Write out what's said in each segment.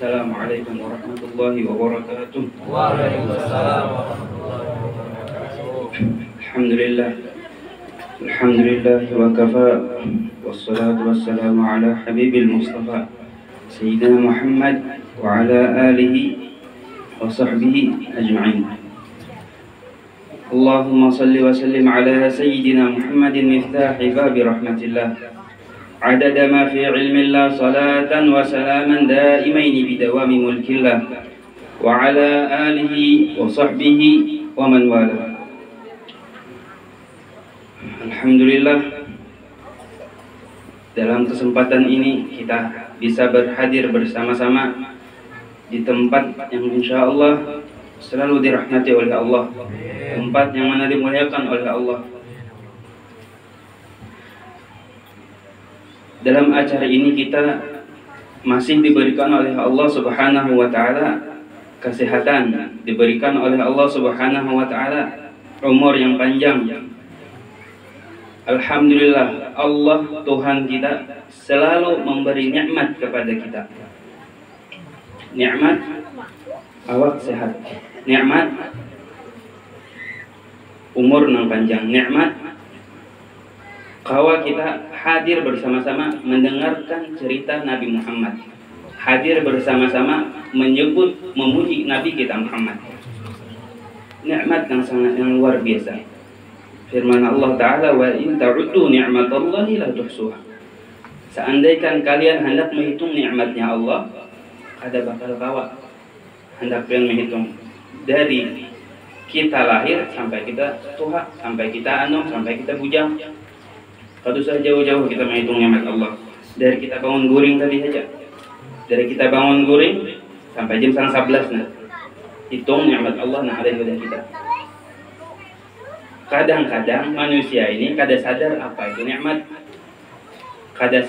Assalamualaikum warahmatullahi wabarakatuh. Waalaikumsalam warahmatullahi wabarakatuh. Alhamdulillah. Alhamdulillah wa kafa. Wassalatu wassalamu ala habibil mustafa Sayyidina Muhammad wa ala alihi wa sahbihi ajma'in. Allahumma salli wa sallim ala Sayyidina Muhammadin miftahi babi rahmatillah. عدد ما في علم الله صلاة وسلاما دائمين بدوام ملك الله وعلى آله وصحبه ومن والاه. Alhamdulillah, dalam kesempatan ini kita bisa berhadir bersama-sama di tempat yang insya Allah selalu dirahmati oleh Allah, tempat yang mana dimuliakan oleh Allah. Dalam acara ini kita masih diberikan oleh Allah Subhanahu wa taala kesehatan, diberikan oleh Allah Subhanahu wa taala umur yang panjang. Alhamdulillah, Allah Tuhan kita selalu memberi nikmat kepada kita. Nikmat awak sehat, nikmat umur yang panjang, nikmat bahwa kita hadir bersama-sama mendengarkan cerita Nabi Muhammad, hadir bersama-sama menyebut memuji Nabi kita Muhammad. Nikmat yang sangat yang luar biasa. Firman Allah Ta'ala, wa in ta'uddu ni'matallahi la tuhsuha. Seandainya kalian hendak menghitung nikmatnya Allah, ada bakal kawa. Hendak kalian menghitung dari kita lahir sampai kita tua, sampai kita anom, sampai kita bujang. Kalau sudah jauh-jauh kita menghitung nikmat Allah. Dari kita bangun guring tadi saja. Dari kita bangun guring sampai jam 11 nah. Hitung nikmat Allah yang ada pada kita. Kadang-kadang manusia ini kada sadar apa itu nikmat. Kada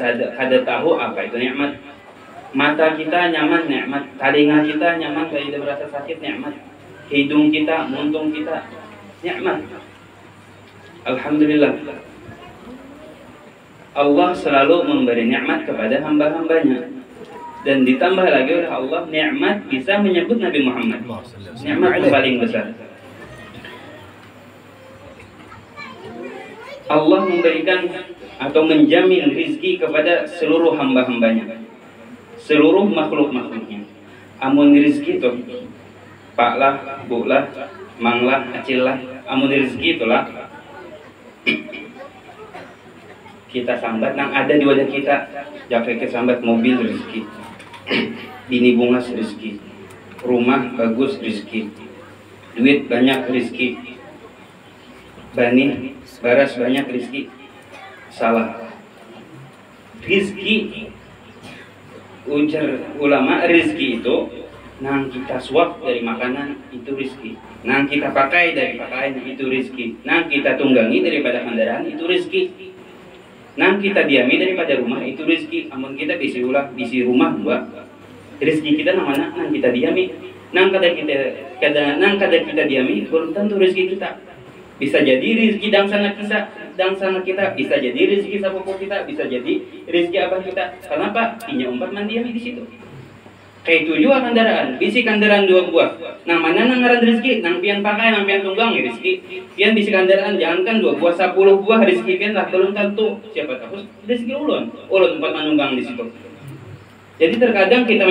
tahu apa itu nikmat. Mata kita nyaman nikmat, telinga kita nyaman tidak merasa sakit nikmat. Hidung kita, muntung kita nikmat. Alhamdulillah. Allah selalu memberi nikmat kepada hamba-hambanya. Dan ditambah lagi oleh Allah, nikmat bisa menyebut Nabi Muhammad. Nikmat yang paling besar. Allah memberikan atau menjamin rizki kepada seluruh hamba-hambanya, seluruh makhluk-makhluknya. Amun rizki itu pak lah, bu lah, mang lah, acil lah. Amun rizki itulah kita sambat nang ada di wadah kita. Jangan kita sambat mobil rezeki, bini bunga rezeki, rumah bagus rezeki, duit banyak rezeki, bani baras banyak rezeki. Salah. Rezeki ujar ulama, rezeki itu nang kita suap dari makanan itu rezeki, nang kita pakai dari pakaian itu rezeki, nang kita tunggangi daripada kendaraan itu rezeki, nang kita diami daripada rumah itu rezeki. Amun kita bisi rumah buat rezeki kita nang mana nang kita diami, nang kada kita diami belum tentu rezeki kita. Bisa jadi rezeki dangsana kita, bisa jadi rezeki sapopo kita, bisa jadi rezeki abah kita. Kenapa? Inya umpat mandiami di situ. Kayak itu juga kendaraan, bisi kendaraan 2 buah. Nang mana nang ngaran rezeki, nang pian pakai, nang pian tunggang rezeki. Pian bisi kendaraan, jangankan 2 buah, 10 buah rezeki pian lah, belum tentu. Siapa tahu rezeki ulun umpat manunggang di situ. Jadi terkadang kita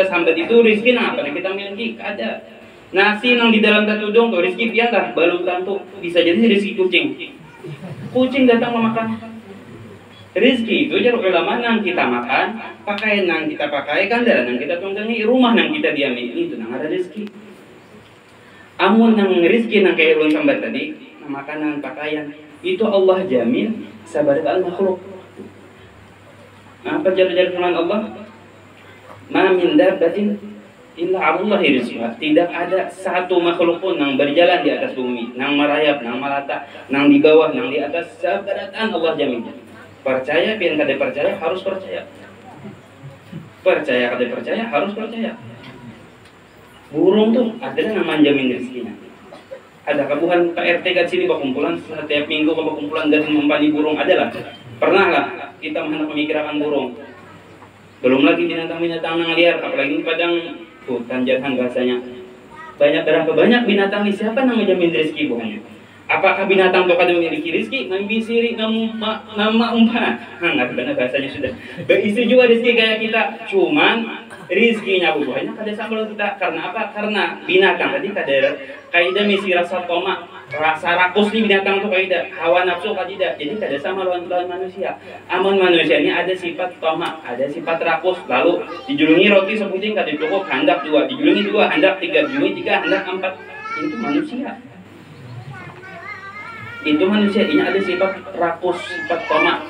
sambat itu rezeki nang apa yang kita miliki, ada. Nasi nang di dalam tudung tuh rezeki pian lah, belum tentu. Bisa jadi rezeki kucing. Kucing datang memakan. Rizki itu jar ulama nang kita makan, pakaian nang kita pakai, kendaraan nang kita tunggangi, rumah nang kita diami, itu nang ada rizki. Amun nang rizki nang kayak ulun sambat tadi, nang makanan, pakaian, itu Allah jamin sabarkan makhluk. Apa jar firman Allah? Ma min dabbatin illa 'alallahi rizquha. Tidak ada satu makhluk pun nang berjalan di atas bumi, nang merayap, nang melata, nang di bawah, nang di atas, sabarkan Allah jamin. Percaya, pian kada percaya harus percaya. Percaya kada percaya harus percaya. Burung tuh ada yang manjamin rezekinya. Ada kabuhan PRT kat sini berkumpulan setiap minggu berkumpulan dan mempani burung adalah. Pernah lah kita hendak memikirkan burung. Belum lagi binatang-binatang yang liar, apalagi di padang hutan jangan bahasanya. Berapa banyak binatang ini, siapa yang menjamin rezeki buahnya? Apakah binatang itu kada memiliki rezeki? Membisiri nama umpana. Nggak benar bahasanya sudah. Berisi juga rezeki kayak kita, cuman rizkinya buahnya kada sama kita. Karena apa? Karena binatang tadi kada kaidah misi rasa tomak, rasa rakus nih binatang tuh kaidah, hawa nafsu kada. Jadi kada sama lawan manusia. Amun manusia ini ada sifat tomak, ada sifat rakus. Lalu dijulungi roti sebuting kada cukup, hendak dua, dijulungi dua, hendak tiga, dijulungi tiga, hendak empat. Itu manusia. Itu manusia ini ada sifat rakus, sifat tomak.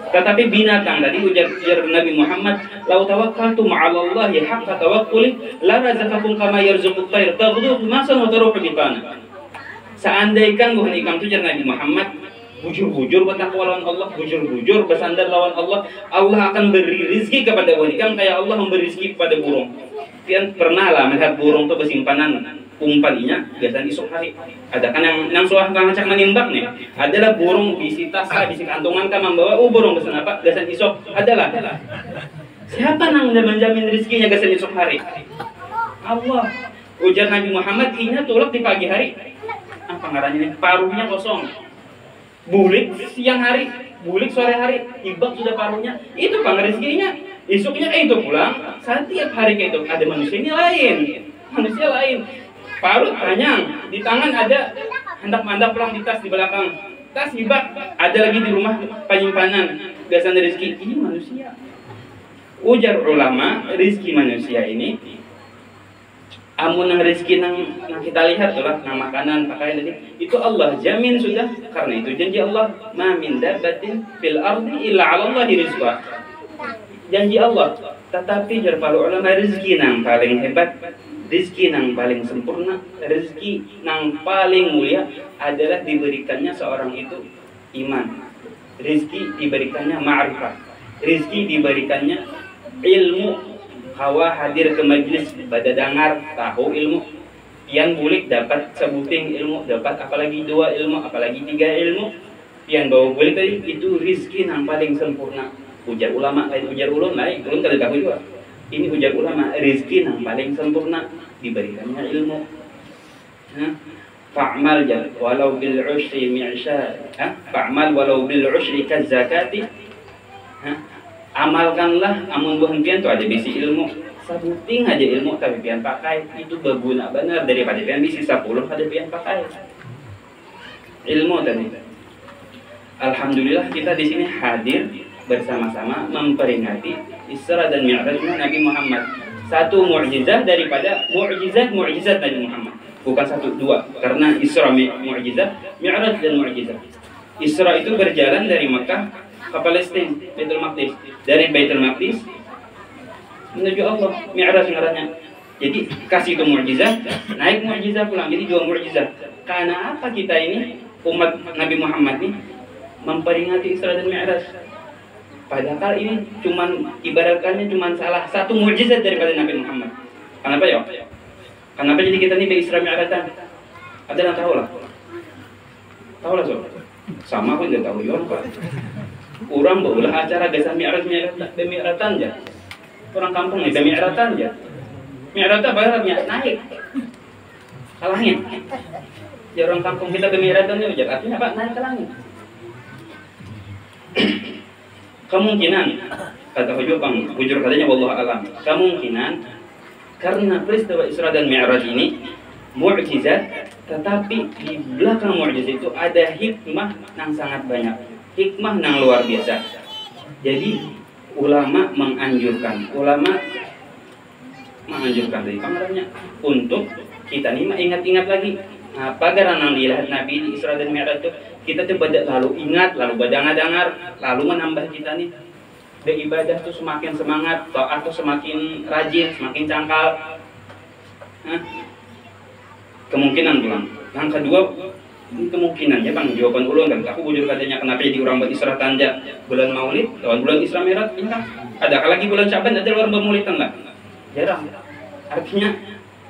Tetapi binatang tadi ujar Nabi Muhammad, "Lau tawakkaltum 'ala Allahi haqqa tawakkuli la razaqakum kama yarzuqut tayr taghdu masan wa taruhu bitana." Seandainya bukan ikam tujar Nabi Muhammad bujur-bujur bertakwa lawan Allah, bujur-bujur bersandar lawan Allah, Allah akan beri rezeki kepada ikam kayak Allah memberi rezeki kepada burung. Kalian pernah lah melihat burung itu bersimpanan umpalinya biasanya esok hari. Ada kan yang suah ngacak menimbak nih. Adalah burung bisi tas kah, bisi kantongan kah membawa burung pesan apa? Biasanya esok adalah. Siapa yang menjamin rezekinya biasanya esok hari? Allah. Ujar Nabi Muhammad, inya tulak di pagi hari. Apa ngarannya? Paruhnya kosong. Bulik siang hari, bulik sore hari, ibak sudah paruhnya. Itu pang rezekinya. Esoknya itu pulang. Setiap hari kayak itu ada manusia ini lain. Manusia lain. Parut panjang, di tangan ada hendak-hendak pulang di tas di belakang. Tas hibak, ada lagi di rumah penyimpanan gasan rezeki. Ini manusia. Ujar ulama, rezeki manusia ini amun nang rezeki nang kita lihat itulah nang makanan, pakaian tadi itu Allah jamin sudah. Karena itu janji Allah, ma min dabbatin fil ardi illa 'ala Allahi rizqah. Janji Allah. Tetapi jar para ulama rezeki nang paling hebat, rezeki yang paling sempurna, rezeki yang paling mulia adalah diberikannya seorang itu iman. Rezeki diberikannya ma'rifah. Rezeki diberikannya ilmu. Hawa hadir ke majlis pada dengar tahu ilmu. Pian bulik dapat sebuting ilmu, dapat apalagi dua ilmu, apalagi tiga ilmu. Pian bawa bulik tadi itu rezeki yang paling sempurna. Ujar ulama lain, ujar ulun lain, ulun kada tahu juga. Ini ujar ulama, rezeki yang paling sempurna diberikannya ilmu. Fa'mal walau bil ushri mi'sha, fa'mal walau bil ushri kazakati. Amalkanlah amun buhan pian tu ada bisi ilmu. Sabuting aja ilmu tapi pian pakai itu berguna benar daripada pian bisi 10 ada pian pakai. Ilmu tadi. Alhamdulillah kita di sini hadir bersama-sama memperingati Isra dan Mi'rajnya Nabi Muhammad. Satu mukjizat daripada mukjizat Nabi Muhammad. Bukan satu, dua. Karena Isra mukjizat, Mi'raj dan mukjizat. Isra itu berjalan dari Mekah ke Palestina, Baitul Maqdis. Dari Baitul Maqdis menuju Allah, Mi'raj ngarannya. Jadi kasih itu mukjizat, naik mukjizat pulang. Jadi dua mukjizat. Karena apa kita ini umat Nabi Muhammad ini memperingati Isra dan Mi'raj? Padahal ini cuman ibaratkannya cuman salah satu mukjizat daripada Nabi Muhammad. Kenapa ya? Kenapa jadi kita ini Isra Mi'rajan? Ada yang tahu lah? Tahu lah sob? Sama pun tidak tahu ya Pak. Orang berulah acara gasan Mi'rajan aja. Orang kampung nih Mi'rajan aja. Mi'rajan baratnya naik. Kalangnya. Ya orang kampung kita Mi'rajan aja. Artinya apa? Naik ke langit. Kemungkinan kata hujur katanya wallahu alam, kemungkinan karena peristiwa Isra dan Mi'raj ini mukjizat, tetapi di belakang mukjizat itu ada hikmah yang sangat banyak, hikmah yang luar biasa. Jadi ulama menganjurkan dari kamarnya untuk kita nih ingat-ingat lagi apa yang dilihat Nabi di Isra dan Mi'raj itu. Kita coba lalu ingat, lalu berdengar, lalu menambah kita nih beribadah tuh semakin semangat, taat tuh semakin rajin, semakin cangkal. Kemungkinan pulang. Yang kedua, ini kemungkinannya bang jawaban ulun kan. Aku bujur katanya kenapa jadi orang berisra tanja bulan Maulid, lawan bulan Isra Mi'raj ini kan. Ada lagi bulan Syaban ada orang bermaulidan enggak? Jarang. Artinya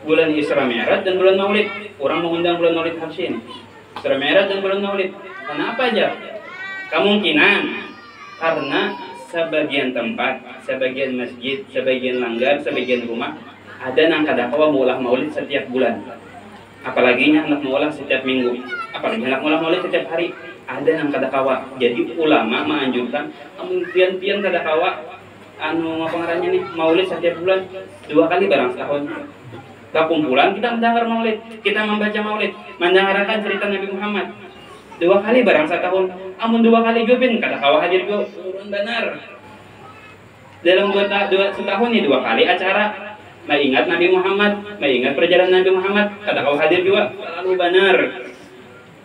bulan Isra Mi'raj dan bulan Maulid, orang mengundang bulan Maulid Habsyin. Isra Mi'raj dan bulan Maulid. Kenapa aja? Kemungkinan karena sebagian tempat, sebagian masjid, sebagian langgar, sebagian rumah ada nang kadakawa maulah maulid setiap bulan. Apalagi hendak maulah setiap minggu. Apalagi hendak maulah maulid setiap hari. Ada nang kadakawa. Jadi ulama menganjurkan amun pian-pian kadakawa anu apa ngarannya nih maulid setiap bulan 2 kali barang setahun. Kumpulan kita mendengar maulid, kita membaca maulid, mendengarkan cerita Nabi Muhammad 2 kali barang setahun. Amun 2 kali jubin kadakawa hadir go urun benar. Dalam 2 setahun nih 2 kali acara mengingat Nabi Muhammad, mengingat perjalanan Nabi Muhammad, kadakawa hadir juga lalu benar.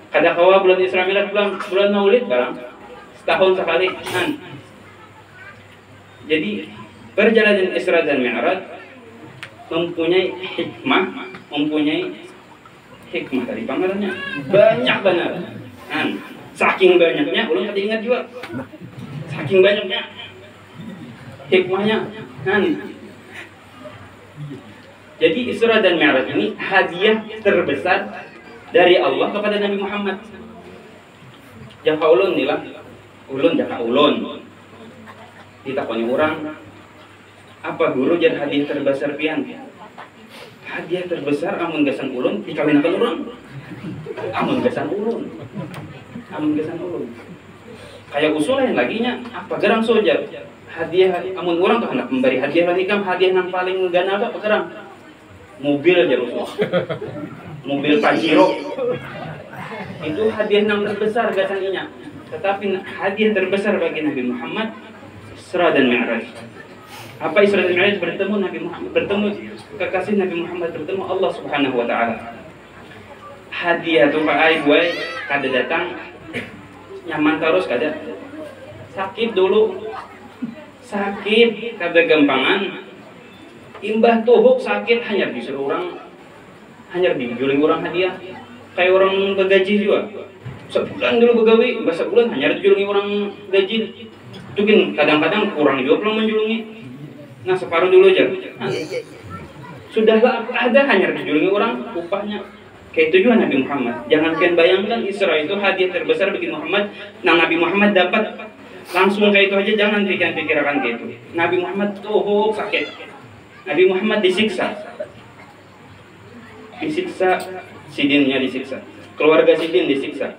Kadakawa bulan Isra Milad bulan Maulid barang setahun sekali. Jadi perjalanan Isra dan Mi'raj mempunyai hikmah dari panggilannya banyak benar. Saking banyaknya ulun kada ingat juga. Saking banyaknya hikmahnya. Jadi Isra dan Mi'raj ini hadiah terbesar dari Allah kepada Nabi Muhammad. Jaka ulun nilah, jaka ulun ditakoni orang, apa guru jadi hadiah terbesar pian? Hadiah terbesar amun gasan ulun dikawinakan orang. Amun gasan ulun. Kayak usul lain laginya, apa gerang soja? Hadiah amun orang tuh hendak memberi hadiah nikam, hadiah yang paling gana apa gerang? Mobil aja usul. Mobil Pajero itu hadiah yang terbesar gasaninya. Tetapi hadiah terbesar bagi Nabi Muhammad Isra dan Mi'raj. Apa Isra dan Mi'raj? Bertemu Nabi Muhammad, bertemu kekasih Nabi Muhammad, bertemu Allah Subhanahu wa taala. Hadiah tuh Pak Ai gue kada datang nyaman terus kada. Sakit dulu. Sakit kada gampangan. Imbah tuhuk sakit hanya disuruh orang, hanya dijuling orang hadiah. Kayak orang begaji juga. Sebulan dulu begawi, sebulan hanya dijulungi orang gaji. Mungkin kadang-kadang kurang juga belum menjulungi. Nah separuh dulu aja. Sudahlah ada hanya dijulungi orang upahnya. Kayak itu juga Nabi Muhammad. Jangan kalian bayangkan Isra itu hadiah terbesar bagi Muhammad. Nah Nabi Muhammad dapat langsung kayak itu aja, jangan pikirkan kayak itu. Nabi Muhammad tuh sakit. Nabi Muhammad disiksa, sidinnya disiksa, keluarga sidin disiksa.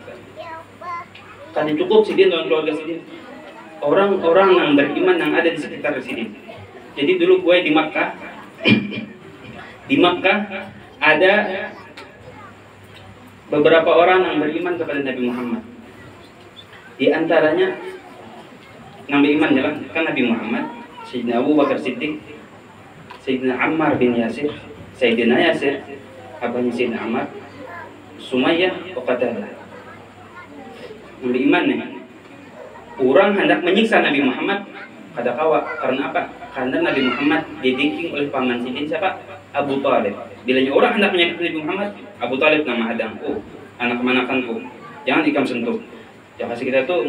Kan cukup sidin dengan keluarga sidin. Orang-orang yang beriman yang ada di sekitar sidin. Jadi dulu gue di Makkah, ada beberapa orang yang beriman kepada Nabi Muhammad. Di antaranya Nabi iman jalan kan Nabi Muhammad, Sayyidina Abu Bakar Siddiq, Sayyidina Ammar bin Yasir, Sayyidina Yasir, abahnya Sayyidina Ammar, Sumayyah, Qatadah. Nabi iman nih. Orang hendak menyiksa Nabi Muhammad kada kawa. Karena apa? Karena Nabi Muhammad didingking oleh paman sidin siapa? Abu Talib. Bilanya orang hendak menyakiti Nabi Muhammad, Abu Talib nama hadangku, anak manakanku, jangan ikam sentuh. Ya kasih kita tuh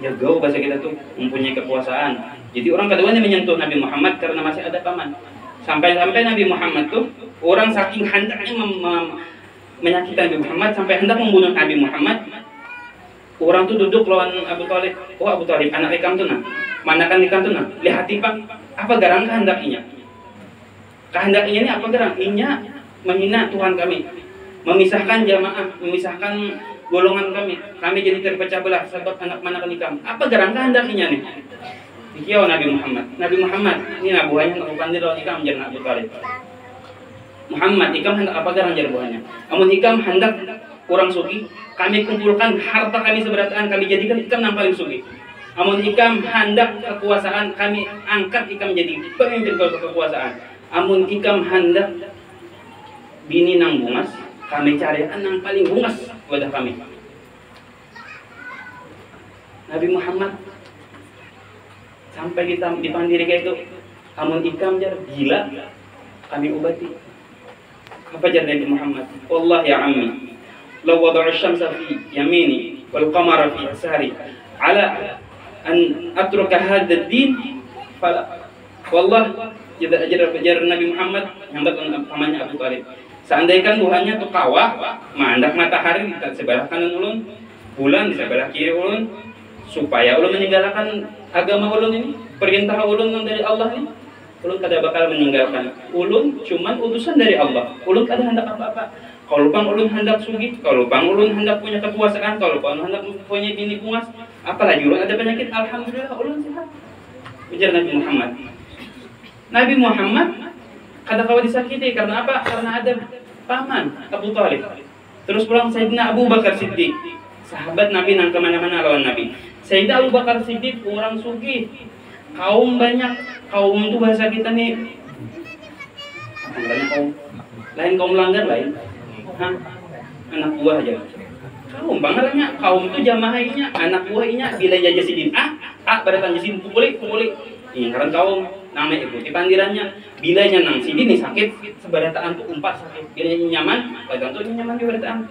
jagau bahasa kita tuh mempunyai kekuasaan. Jadi orang keduanya menyentuh Nabi Muhammad karena masih ada paman. Sampai-sampai Nabi Muhammad tuh orang saking hendaknya menyakiti Nabi Muhammad sampai hendak membunuh Nabi Muhammad. Orang tuh duduk lawan Abu Talib. Oh Abu Talib, anak ikam tuh nah. Manakan ikam tuh nah. Lihat tipang. Apa garang kehendakinya? Kehendakinya ini apa garang? Inya menghina Tuhan kami. Memisahkan jamaah, memisahkan golongan kami. Kami jadi terpecah belah sebab anak manakan ikam. Apa garang kehendakinya nih? Dikiau Nabi Muhammad. Nabi Muhammad, ini nabuhannya untuk pandir lawan ikam jangan Abu Talib. Muhammad, ikam hendak apa garang jarbuhannya? Amun ikam hendak kurang sugi, kami kumpulkan harta kami seberatan, kami jadikan ikam yang paling sugi. Amun ikam hendak kekuasaan, kami angkat ikam jadi pemimpin kekuasaan. Amun ikam hendak bini nang bungas, kami carikan yang paling bungas kepada kami. Nabi Muhammad sampai kita dipandiri kayak itu, amun ikam jar gila, kami obati. Apa jar Nabi Muhammad? Wallah ya ammi, law wada'a asy-syamsa fi yamini wal qamara fi yasari ala an atruka hadzal din fala. Wallah ajar Nabi Muhammad yang namanya Abu Talib. Seandainya buahnya tuh kawah, mandak matahari di sebelah kanan ulun, bulan di sebelah kiri ulun, supaya ulun meninggalkan agama ulun ini, perintah ulun yang dari Allah ini. Ulun kada bakal meninggalkan. Ulun cuman utusan dari Allah. Ulun kada hendak apa-apa. Kalau bang ulun hendak sugih, kalau bang ulun hendak punya kekuasaan, kalau bang hendak punya bini puas, apalagi ulun ada penyakit, alhamdulillah ulun sehat. Ujar Nabi Muhammad. Nabi Muhammad kada kawa disakiti karena apa? Karena ada paman Abu Thalib. Terus pulang Sayyidina Abu Bakar Siddiq, sahabat Nabi nang kemana-mana lawan Nabi. Sayyidina Abu Bakar Siddiq orang sugih, kaum banyak. Kaum itu bahasa kita nih, apa kaum? Lain kaum langgar lain. Hah? Anak buah aja. Kaum bangernya, kaum itu jamaahnya, anak buahnya bila jaja sidin. Beratan jasidin pukuli. Ini karena kaum namanya ikuti pandirannya. Bilanya nang sidin nih sakit, sebarataan tuh umpat sakit. Bilanya nyaman, beratan tuh nyaman di barataan.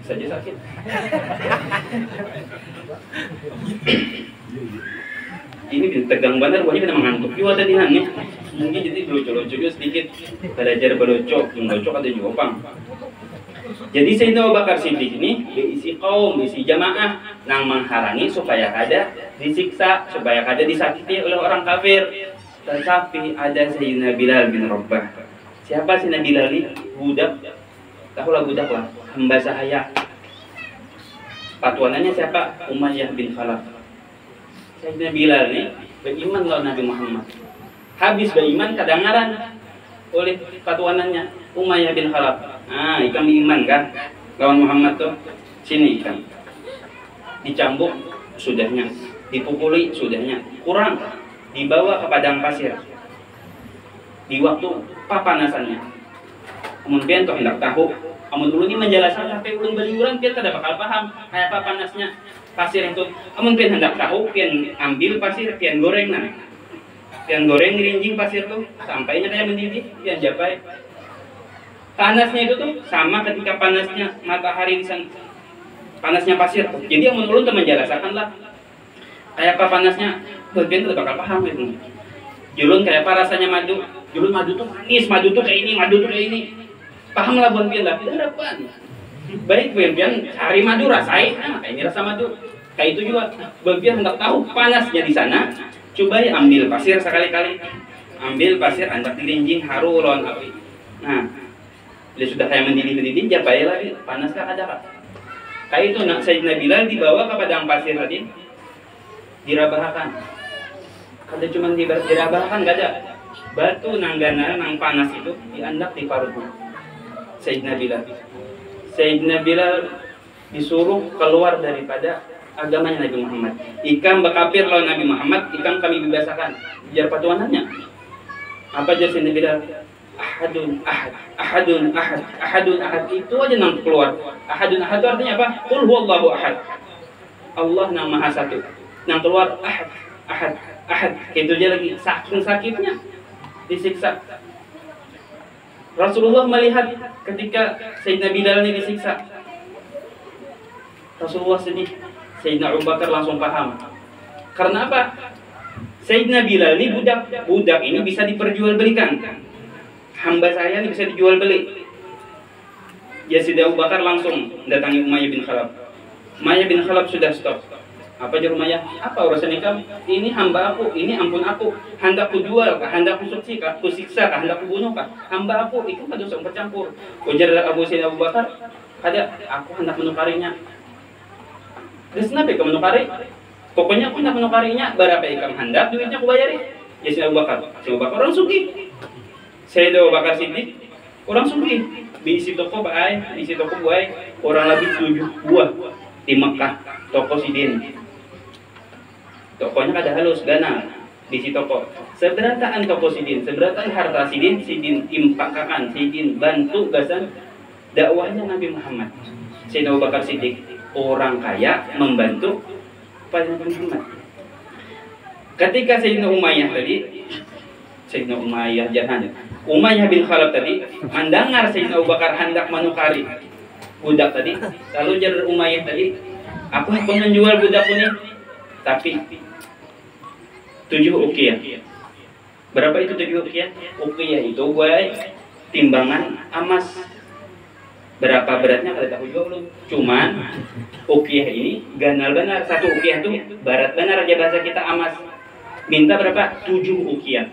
Saja sakit. Ini tegang banget, wajib kita mengantuk juga tadi nih. Mungkin jadi belucu-lucu sedikit, belajar belucu ada juga pang. Jadi Sayyidina Abu Bakar Siddiq ini diisi kaum, diisi jamaah nang menghalangi supaya kada disiksa, supaya kada disakiti oleh orang kafir. Tetapi ada Sayyidina Bilal bin Rabah. Siapa Sayyidina Bilal ini? Budak. Tahulah budak lah, hamba sahaya. Patuanannya siapa? Umayyah bin Khalaf. Sayyidina Bilal ini beriman lawan Nabi Muhammad. Habis beriman kadangaran oleh patuanannya Umayyah bin Khalaf. Ikan beriman kan lawan Muhammad tuh. Sini ikan. Dicambuk sudahnya, dipukuli sudahnya. Kurang dibawa ke padang pasir. Di waktu papanasannya. Kemudian tuh hendak tahu. Amun dulu ini menjelaskan sampai ulun baliuran pian kada bakal paham kayak apa panasnya pasir itu. Amun pian hendak tahu pian ambil pasir pian goreng nah. Pian goreng rinjing pasir tuh sampainya kayak mendidih pian japai. Panasnya itu tuh sama ketika panasnya matahari di sana. Panasnya pasir tuh. Jadi amun ulun tuh menjelaskan lah kayak apa panasnya, pian kada bakal paham itu. Julun kayak apa rasanya madu. Julun madu tuh manis, madu tuh kayak ini, madu tuh kayak ini. Paham lah buat pian lah, harapan. Baik pian cari madu rasain, kayak ini rasa madu. Kayak itu juga, bagian hendak tahu panasnya di sana. Coba ya ambil pasir sekali-kali, ambil pasir hendak dirinjing haru lawan api. Nah, dia sudah kayak mendidih, japai lagi panaskah ada kak? Kayak itu nak Sayyidina Bilal dibawa ke padang pasir tadi, dirabahkan. Kada cuma dirabahkan, gak ada. Batu nanggana nang panas itu diandak di paruh Sayyidina Bilal. Sayyidina Bilal disuruh keluar daripada agamanya Nabi Muhammad. Ikam bakapir lawan Nabi Muhammad, ikam kami bebasakan. Biar patuanannya. Apa jar Sayyidina Bilal? Ahadun ahad. Itu aja nang keluar. Ahadun ahad itu artinya apa? Qul huwallahu ahad. Allah nang maha satu. Nang keluar ahad. Itu aja lagi saking sakitnya disiksa. Rasulullah melihat ketika Sayyidina Bilal ini disiksa. Rasulullah sedih. Sayyidina Abu Bakar langsung paham. Karena apa? Sayyidina Bilal ini budak ini bisa diperjualbelikan. Hamba saya ini bisa dijual beli. Ya Sayyidina Abu Bakar langsung datangi Umayyah bin Khalaf. Umayyah bin Khalaf sudah stop. Apa jar Umayyah? Apa urusan ikam? Ini hamba aku, ini ampun aku. Hendak ku jual kah? Hendak ku siksa kah? Hendak ku bunuh kah? Hamba aku, itu kada usah bercampur. Ujar Sayyidina Abu Bakar, kada, aku hendak menukarinya. Terus kenapa ikam menukari? Pokoknya aku hendak menukarinya. Berapa ikam hendak, duitnya aku bayari. Ya Sayyidina Abu Bakar. Sayyidina Abu Bakar orang sugih. Sayyidina Abu Bakar Siddiq orang sugih. Diisi toko baik, diisi toko baik. Orang lebih 7 buah di Mekah. Toko sidin. Tokonya kada halus, ganal di si toko. Seberataan toko sidin, seberataan harta sidin impakakan, sidin bantu gasan dakwahnya Nabi Muhammad. Sayyidina Abu Bakar Siddiq orang kaya membantu pada Nabi Muhammad. Ketika Sayyidina Umayyah tadi, Sayyidina Umayyah jangan, Umayyah bin Khalaf tadi mendengar Sayyidina Abu Bakar hendak menukari budak tadi, lalu jar Umayyah tadi, aku akan menjual budak ini, tapi 7 uqiyah. Berapa itu 7 uqiyah? Uqiyah itu gue timbangan emas. Berapa beratnya kada tahu juga belum. Cuman ukiah ini ganal benar. Satu ukiah tuh berat benar aja bahasa kita amas. Minta berapa? 7 ukiah.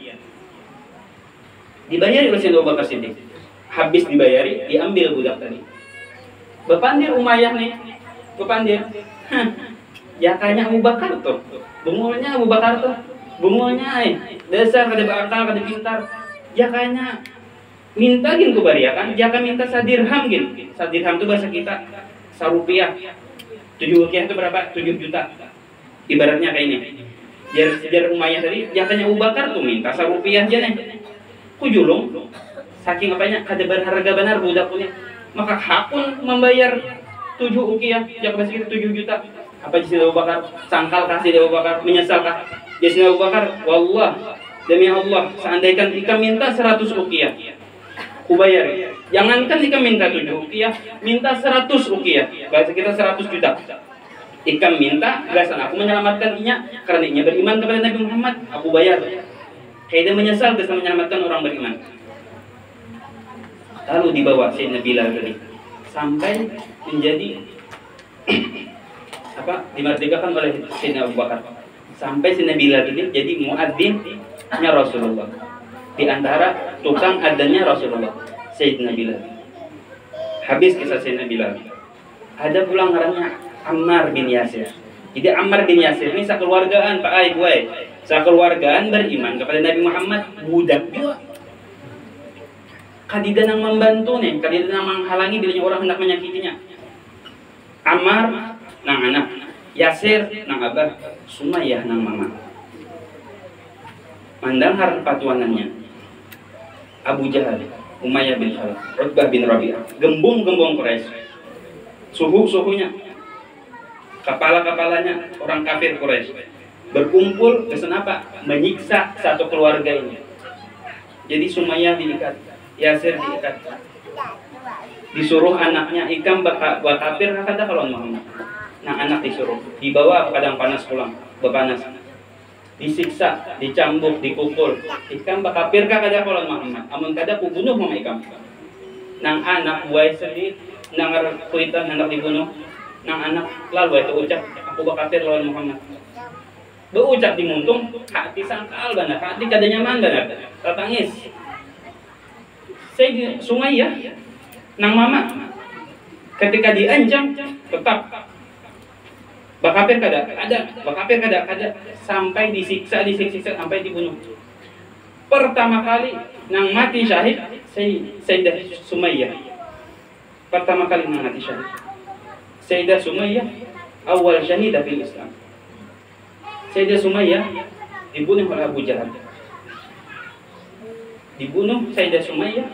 Dibayari oleh Sayyidina Abu Bakar Siddiq. Habis dibayari, diambil budak tadi. Bepandir Umayyah nih. Bepandir. Ya kayaknya Abu Bakar tuh. Bungulnya Abu Bakar tuh. Bungulnya dasar kada berakal, kada pintar. Ya kayaknya minta gin ku bari ya kan, jangan minta sadirham gin. Sadirham itu bahasa kita sarupiah. 7 rupiah itu berapa? 7 juta. Ibaratnya kayak ini. Jar Umayyah tadi, jangan Abu Bakar tuh minta sarupiah aja nih. Ku julung, saking apanya kada berharga benar budak punya. Maka hakun membayar 7 ukiah, jangan bahasa kita 7 juta. Apa Sayyidina Abu Bakar? Sangkal kasih Abu Bakar, menyesalkah? Sayyidina Abu Bakar, wallah, demi Allah, seandainya jika minta 100 ukiah, kubayar. Jangankan jika minta 7 ukiah, minta 100 ukiah. Bahasa kita 100 juta. Ikam minta, gasan aku menyelamatkan inya karena inya beriman kepada Nabi Muhammad, aku bayar. Kayak dia menyesal bisa menyelamatkan orang beriman. Lalu dibawa Sayyidina Bilal tadi sampai menjadi dimerdekakan oleh Sayyidina Abu Bakar. Sampai Sayyidina Bilal tadi jadi muadzzinnya Rasulullah. Di antara tukang adanya Rasulullah, Sayyidina Bilal. Habis kisah Sayyidina Bilal. Ada pula ngarannya Ammar bin Yasir. Jadi Ammar bin Yasir ini sakeluargaan Pak Ai gue. Sakeluargaan beriman kepada Nabi Muhammad, budak juga. Kadida nang membantu nih, kadida nang menghalangi bila orang hendak menyakitinya. Ammar nang anak, Yasir nang abah, Sumayyah nang mama. Mandang harta patuanannya. Abu Jahal, Umayyah bin Khalaf, Utbah bin Rabi'ah, gembung-gembung Quraisy. Suhu-suhunya, kepala-kepalanya orang kafir Quraisy berkumpul kesan apa? Menyiksa satu keluarga ini. Jadi Sumayyah diikat, Yasir diikat. Disuruh anaknya ikam bakapir kata kalau Muhammad. Nah anak disuruh dibawa ke padang panas pulang, bepanas. Disiksa, dicambuk, dipukul. Ikam bakapir kata kalau Muhammad. Amun kada ku bunuh mama ikam. Nang anak buai sedih, nang kuitan hendak dibunuh. Nang anak lalu itu ucap aku bakapir lawan Muhammad. Berucap di muntung, hati sangkal benar, hati kada nyaman benar, tatangis. Saya Sumayyah, nang mama, ketika diancam tetap bakapir kada, bakapir kada, sampai disiksa sampai dibunuh. Pertama kali nang mati syahid, Sayyidah Sumayyah. Pertama kali nang mati syahid, Sayyidah Sumayyah, awal syahidah fil Islam. Sayyidah Sumayyah dibunuh oleh Abu Jahal. Dibunuh Sayyidah Sumayyah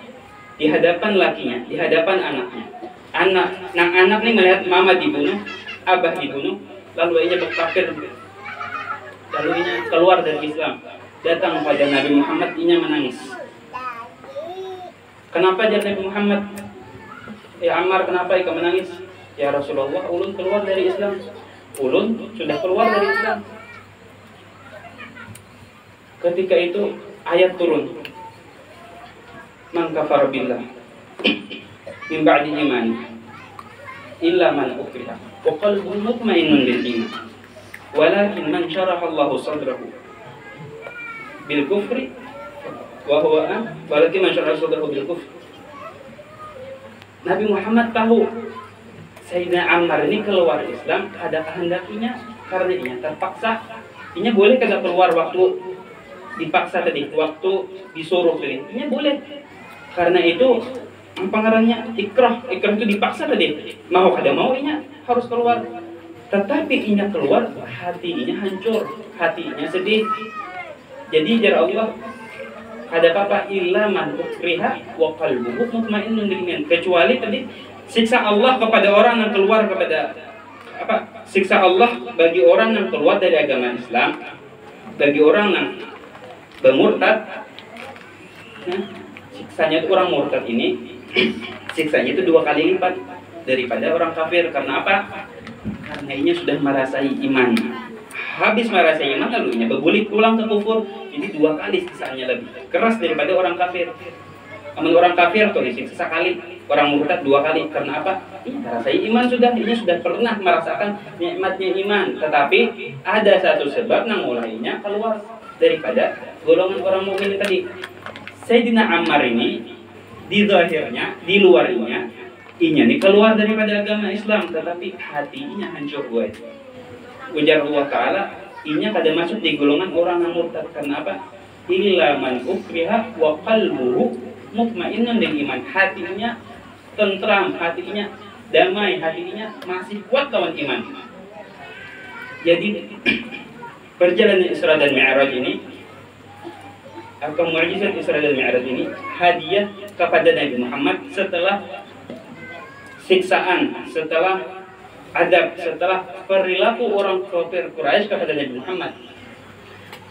di hadapan lakinya, di hadapan anaknya. Anak nih melihat mama dibunuh, abah dibunuh, lalu ia berkafir. Lalu ia keluar dari Islam, datang pada Nabi Muhammad, ia menangis. Kenapa dia Nabi Muhammad? Ya Ammar, kenapa ia menangis? Ya Rasulullah, ulun keluar dari Islam. Ulun sudah keluar dari Islam. Ketika itu ayat turun. Man kafara billah min ba'di imani illa man ukriha wa qalbuhu mutmainnun bil iman walakin man syaraha Allahu sadrahu bil kufri wa huwa walakin man syaraha sadrahu bil kufri. Nabi Muhammad tahu Sayyidina Ammar ini keluar Islam ada kehendakinya karena ia terpaksa. Inya boleh kada keluar waktu dipaksa tadi, waktu disuruh tadi. Inya boleh. Karena itu pengarangnya ikrah itu dipaksa tadi. Mau kada mau inya harus keluar. Tetapi inya keluar, hati inya hancur, hati inya sedih. Jadi jar Allah kada apa-apa illa man ukriha wa qalbuhu mutmainnun bil iman. Kecuali tadi siksa Allah kepada orang yang keluar kepada apa? Siksa Allah bagi orang yang keluar dari agama Islam, bagi orang yang bermurtad. Siksanya itu orang murtad ini, siksanya itu 2 kali lipat daripada orang kafir. Karena apa? Karena ini sudah merasai iman. Habis merasai iman lalu ini bergulir pulang ke kufur. Jadi 2 kali siksanya lebih keras daripada orang kafir. Namun orang kafir tuh disiksa sekali, orang murtad 2 kali. Karena apa? Rasai iman sudah, ini sudah pernah merasakan nikmatnya iman, tetapi ada satu sebab nang mulainya keluar daripada golongan orang mukmin tadi. Sayyidina Ammar ini di zahirnya, di luarnya, inya nih keluar daripada agama Islam, tetapi hatinya hancur gue. Ujar Allah Ta'ala, inya kada masuk di golongan orang yang murtad. Karena apa? Illa man ukriha wa qalbuhu mutmainnun bil iman. Hatinya tentram, hatinya damai, hatinya masih kuat lawan iman. Jadi perjalanan Isra dan Mi'raj ini, atau mukjizat Isra dan Mi'raj ini hadiah kepada Nabi Muhammad setelah siksaan, setelah adab, setelah perilaku orang kafir Quraisy kepada Nabi Muhammad.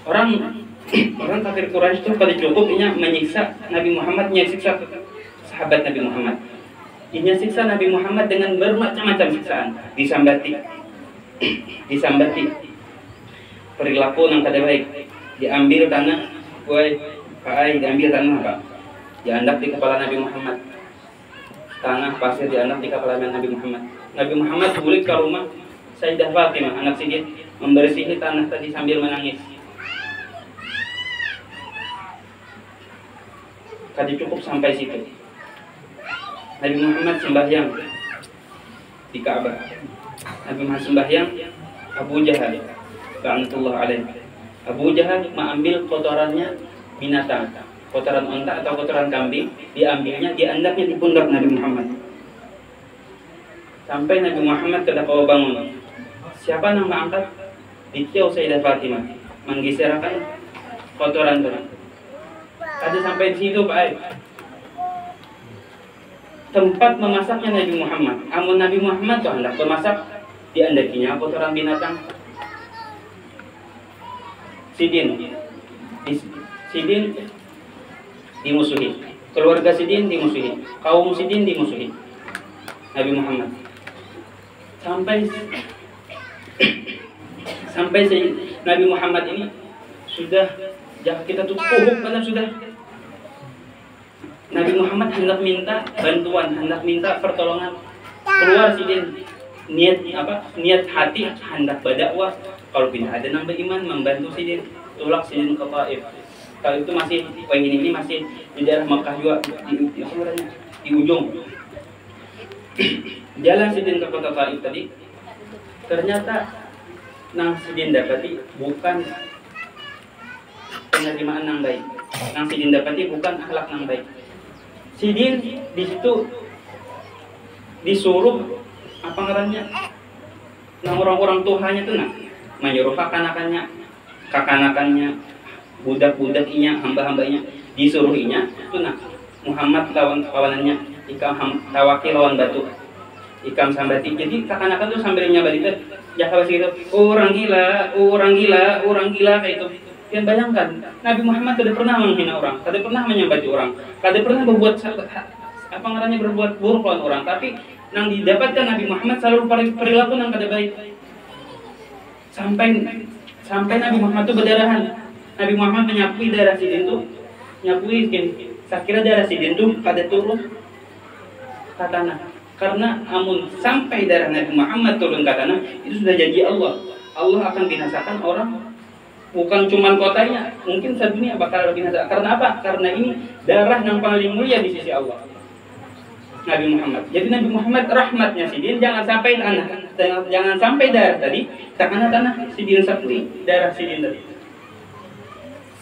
Orang kafir Quraisy itu pada cukupnya menyiksa Nabi Muhammad, menyiksa sahabat Nabi Muhammad. Ini siksa Nabi Muhammad dengan bermacam-macam siksaan, disambati perilaku yang kada baik, diambil tanah, diambil tanah Pak, diandap di kepala Nabi Muhammad, tanah pasir diandap di kepala Nabi Muhammad. Nabi Muhammad balik ke rumah Sayyidah Fatimah, anak Sidin, membersihi tanah tadi sambil menangis. Kada cukup sampai situ. Nabi Muhammad sembahyang di Ka'bah. Nabi Muhammad sembahyang, Abu Jahal, la'natullah alaih. Abu Jahal mengambil kotorannya binatang, kotoran unta atau kotoran kambing, diambilnya, diandapnya di pundak Nabi Muhammad. Sampai Nabi Muhammad kada kau bangun. Siapa yang mengangkat? Ditiau Sayyidah Fatimah, menggeserkan kotoran tadi. Kada sampai di situ Pak. Tempat memasaknya Nabi Muhammad. Amun Nabi Muhammad tuh hendak memasak, diandakinya kotoran binatang. Sidin dimusuhi, keluarga Sidin dimusuhi, kaum Sidin dimusuhi Nabi Muhammad. Sampai Nabi Muhammad ini sudah, jangan kita tuh karena sudah Nabi Muhammad hendak minta bantuan, hendak minta pertolongan. Keluar Sidin, niat hati hendak berdakwah. Kalau tidak ada nang beriman membantu Sidin, tulak Sidin ke Taif. Kalau itu masih ini masih di daerah Makkah juga, di ujung. Jalan Sidin ke kota Taif tadi, ternyata nang Sidin dapati bukan penerimaan nang baik. Nang Sidin dapati bukan akhlak nang baik. Sidin di situ disuruh apa ngarannya? Nang orang-orang Tuhanya tuh menyuruh kakanakannya, budak-budaknya, hamba-hambanya, disuruhinya tuh Muhammad lawan kawanannya, ikam tawaki lawan batu, ikam sambati. Jadi kakanakan tuh sambil nyabari itu, ya kalau segitu, orang gila kayak itu. Dan bayangkan, Nabi Muhammad tidak pernah menghina orang, tidak pernah menyambati orang, tidak pernah berbuat berbuat buruk lawan orang. Tapi yang didapatkan Nabi Muhammad selalu perilaku yang kada baik. Sampai Nabi Muhammad itu berdarahan. Nabi Muhammad menyapui darah Sidin itu, saya kira darah Sidin itu kada turun ke tanah. Karena amun sampai darah Nabi Muhammad turun ke tanah, itu sudah janji Allah. Allah akan binasakan orang. Bukan cuma kotanya, mungkin sedunia bakal binasa. Karena apa? Karena ini darah yang paling mulia di sisi Allah, Nabi Muhammad. Jadi Nabi Muhammad rahmatnya Sidin, jangan sampai darah tadi terkena tanah Sidin sapui, darah Sidin tadi.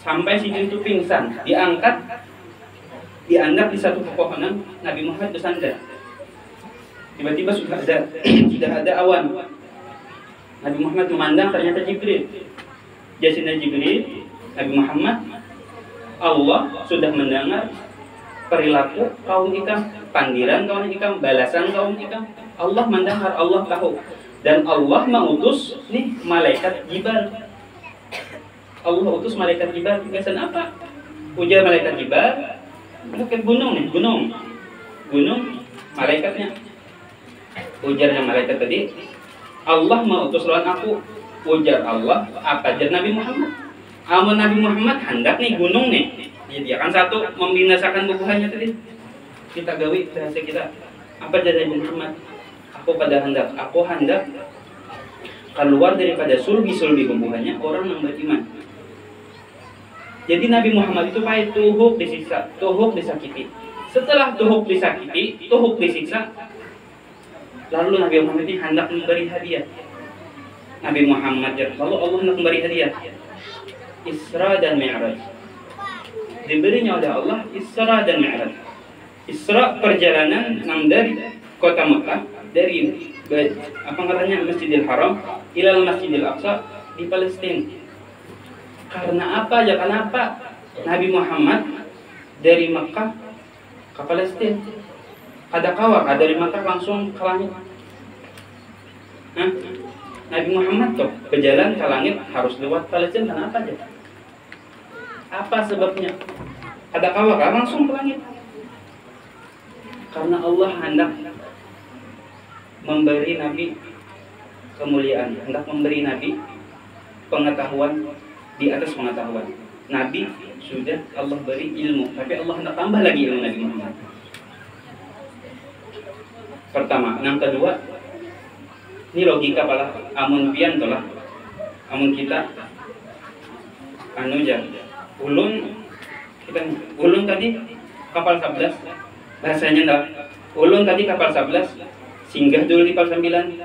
Sampai Sidin itu pingsan, diangkat di satu pepohonan. Nabi Muhammad bersandar. Tiba-tiba sudah ada awan. Nabi Muhammad memandang, ternyata Jibril. Jasina Jibril, Nabi Muhammad, Allah sudah mendengar perilaku kaum ikam, panggilan kaum ikam, balasan kaum ikam. Allah mendengar, Allah tahu. Dan Allah mengutus malaikat Jibril. Allah utus malaikat Jibril. Tugasan apa? Ujar malaikat Jibril, ke gunung malaikatnya. Ujarnya malaikat tadi, Allah mengutus lawan aku. Ujar Allah, apa ajar Nabi Muhammad? Nabi Muhammad hendak gunung nih. Dia kan satu membinasakan bubuhannya tadi. kita gawe bahasa kita. Apa dari Nabi Muhammad? Aku hendak keluar daripada sulbi-sulbi pembuahannya orang yang beriman. Jadi Nabi Muhammad itu pahit, tuhuk disiksa, tuhuk disakiti. Setelah tuhuk disakiti, tuhuk disiksa, lalu Nabi Muhammad ini hendak memberi hadiah. Nabi Muhammad lalu Allah hendak memberi hadiah Isra dan Mi'raj. Diberinya oleh Allah Isra dan Mi'raj. Isra perjalanan dari kota Mekah, dari Masjidil Haram ilal Masjidil Aqsa di Palestina. Karena apa? Ya kenapa Nabi Muhammad dari Mekah ke Palestina? Ada kawah dari Mekah langsung ke langit. Nabi Muhammad tuh berjalan ke langit harus lewat Palestina. Kenapa aja? Apa sebabnya? Ada kawah langsung ke langit. Karena Allah hendak memberi Nabi kemuliaan, hendak memberi Nabi pengetahuan di atas pengetahuan. Nabi sudah Allah beri ilmu, tapi Allah hendak tambah lagi ilmu Nabi Muhammad. Pertama, yang kedua, ini logika pala amun pian tolah, amun kita ulun tadi kapal 11 bahasanya enggak. Ulun tadi kapal 11 singgah dulu di kapal 9.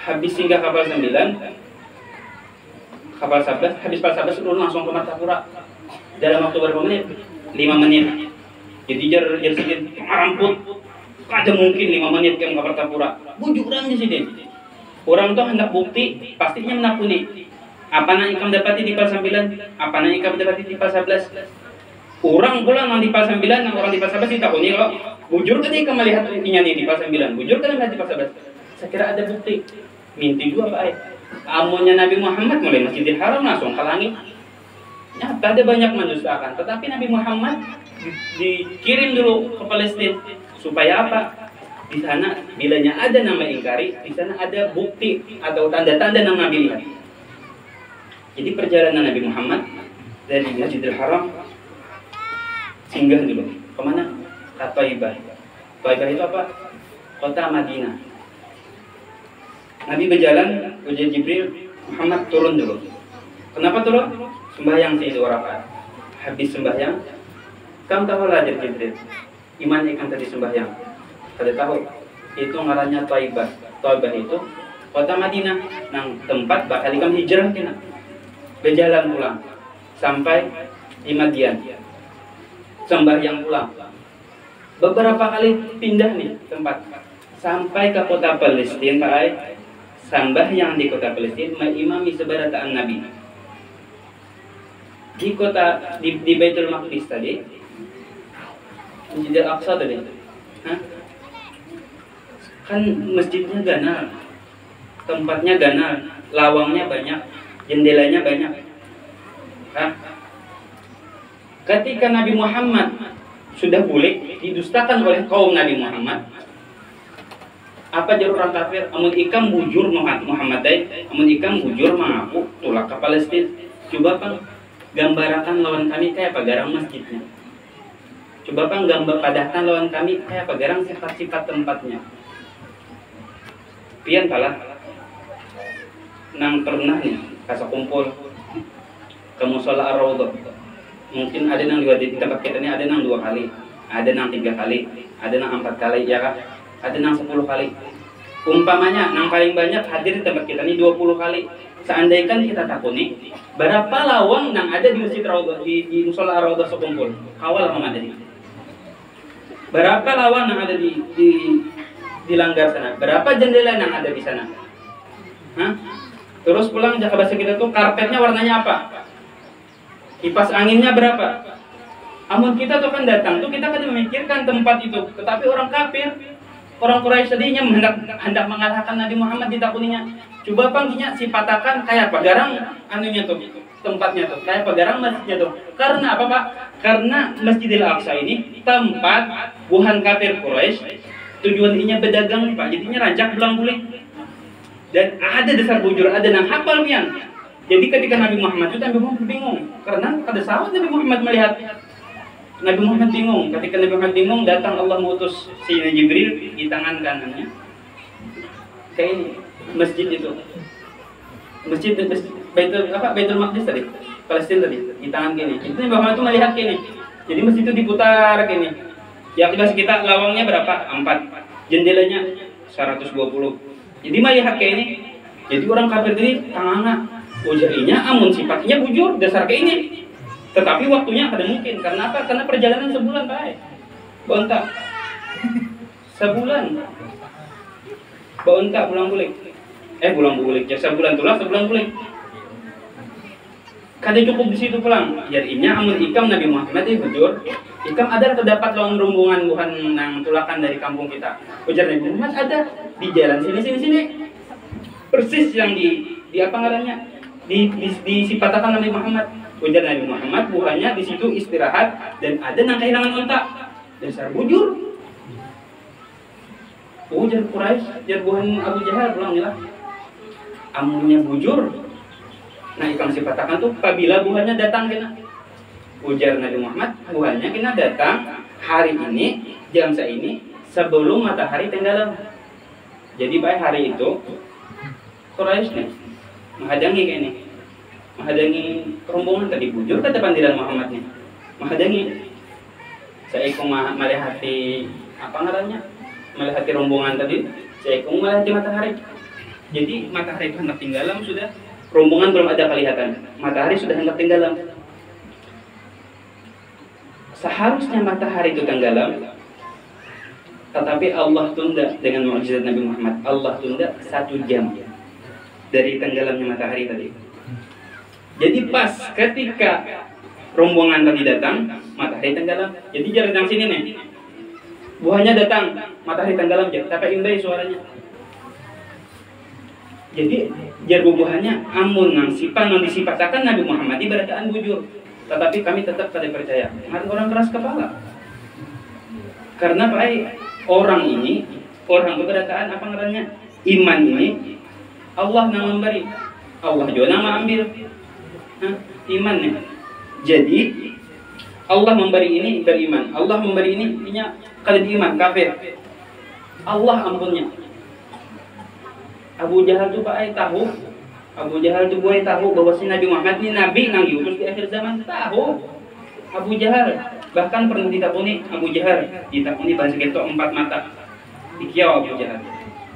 Habis singgah kapal 9, kapal 11, habis kapal 11 ulun langsung ke Martapura. Dalam waktu berapa menit? 5 menit. Jadi jar sedikit maramput. Ada mungkin 5 menit ke Martapura. Bujuran di sini. Orang tuh hendak bukti, pastinya menakuni. Apa yang ikam dapati di kapal 9? Apa yang ikam dapati di kapal 11? Orang pulang yang di kapal 9, yang orang di kapal 11 ditakuni kalau bujur kan ikam melihat intinya di kapal 9. Bujur kan melihat di kapal 11. Saya kira ada bukti. Minti juga Pak. Amunnya Nabi Muhammad mulai Masjidil Haram langsung ke langit. Nyata ada banyak mendustakan. Tetapi Nabi Muhammad dikirim dulu ke Palestina. Supaya apa? Di sana bilanya ada nama ingkari, di sana ada bukti atau tanda-tanda yang Nabi lihat. Jadi perjalanan Nabi Muhammad dari Masjidil Haram singgah dulu. Kemana? Ke Thaibah. Thaibah itu apa? Kota Madinah. Nabi berjalan, ujian Jibril, Muhammad turun dulu. Kenapa turun? Sembahyang sih 2 rakaat. Habis sembahyang, kamu tahu lah Jibril. Iman ikan tadi sembahyang. Kada tahu. Itu ngarannya Thaibah. Thaibah itu kota Madinah, nang tempat bakal ikam hijrah kena. Berjalan pulang sampai di Madian. Sembahyang pulang. Beberapa kali pindah nih tempat sampai ke kota Palestina, Pak. Sembahyang di kota Palestina mengimami seberataan Nabi. Di kota di Baitul Maqdis tadi, Masjidil Aqsa tadi. Kan masjidnya ganar, tempatnya ganar, lawangnya banyak, jendelanya banyak. Ketika Nabi Muhammad sudah boleh didustakan oleh kaum Nabi Muhammad, apa jalur orang kafir? Amun ikam bujur Muhammad amun ikam bujur mengaku tulak ke Palestina. Coba pang gambarakan lawan kami kayak pagarang masjidnya. Coba pang gambar padahkan lawan kami kayak pagarang sifat-sifat tempatnya. Pian pala nang pernah nih kasa kumpul ke musola Ar-Raudhah. Mungkin ada nang di tempat kita ini ada nang 2 kali, ada nang 3 kali, ada nang 4 kali ya kak, ada nang 10 kali. Umpamanya nang paling banyak hadir di tempat kita ini 20 kali. Seandainya kita takuni berapa lawang nang ada di Masjid Raudhah di musola Ar-Raudhah sekumpul. Kawal mang ada di. Berapa lawang nang ada di langgar sana? Berapa jendela yang ada di sana? Terus pulang jaga bahasa kita tuh karpetnya warnanya apa? Kipas anginnya berapa? Amun kita tuh kan datang tuh kita kan memikirkan tempat itu, tetapi orang kafir, orang Quraisy tadinya hendak mengalahkan Nabi Muhammad ditakuninya. Coba pangginya sifatakan kayak pagarang anunya tuh, tempatnya tuh, kayak pagarang masjidnya tuh. Karena apa Pak? Karena Masjidil Aqsa ini tempat buhan kafir Quraisy. Tujuannya berdagang Pak, jadinya rancak belang-buling. Dan ada dasar bujur, ada nang hafal pian. Jadi ketika Nabi Muhammad itu Nabi Muhammad bingung karena kada sawat Nabi Muhammad melihat Nabi Muhammad bingung. Ketika Nabi Muhammad bingung, datang Allah mengutus Sayyidina Jibril di tangan kanannya. Kayak ini, masjid itu. Masjid Baitul Maqdis tadi, Palestina tadi, di tangan kini. Itu Nabi Muhammad itu melihat kini. Jadi masjid itu diputar kini. Ya aktivitas kita lawangnya berapa? 4. Jendelanya 120. Jadi melihat kayak ini. Jadi orang kafir ini tanganga. Ujarinya amun sifatnya bujur dasar kayak ini. Tetapi waktunya ada mungkin. Karena apa? Karena perjalanan sebulan baik. Bontak. Sebulan. Bontak pulang bulik. Pulang bulik. Ya sebulan tulah, sebulan bulik. Kada cukup di situ pulang. Jadinya amun ikam Nabi Muhammad itu bujur. Ikam ada terdapat lawan rombongan bukan nang tulakan dari kampung kita. Ujar Nabi Muhammad ada di jalan sini. Persis yang di apa ngarannya? Disipatakan Nabi Muhammad. Ujar Nabi Muhammad buahnya di situ istirahat dan ada nang kehilangan unta. Dasar bujur. Ujar Quraisy, jar buhan Abu Jahal pulang lah. Amunnya bujur. Nah ikam sipatakan tuh apabila buahnya datang kena. Ujar Nabi Muhammad buahnya kena datang hari ini jam ini sebelum matahari tenggelam. Jadi pada hari itu Quraisy nih menghadangi kayak ini. Menghadangi rombongan tadi bujur kata pandiran Muhammad nih. Menghadangi. Saya ikut melihati apa ngarannya? Melihati rombongan tadi. Saya ikut melihati matahari. Jadi matahari itu hendak tenggelam sudah. Rombongan belum ada kelihatan. Matahari sudah hendak tenggelam. Seharusnya matahari itu tenggelam. Tetapi Allah tunda dengan mukjizat Nabi Muhammad. Allah tunda 1 jam dari tenggelamnya matahari tadi. Jadi pas ketika rombongan tadi datang, matahari tenggelam. Jadi jarak yang sini nih. Buahnya datang, matahari tenggelam aja. Tapi indai suaranya. Jadi jar bubuhannya amun nang sifat nang disifatakan Nabi Muhammad di berataan bujur. Tetapi kami tetap tidak percaya. Karena orang keras kepala. Karena orang ini, orang berataan apa namanya? Iman ini Allah nang memberi. Allah juga nang mengambil. Iman nih. Jadi Allah memberi ini beriman. Allah memberi ini kada iman kafir. Allah ampunnya. Abu Jahal tuh tahu. Abu Jahal tuh tahu bahwa si Nabi Muhammad ini nabi nang diutus di akhir zaman. Tahu. Abu Jahal bahkan pernah ditapuni Abu Jahal ditapuni bahasa kita 4 mata. Dikiau Abu Jahal.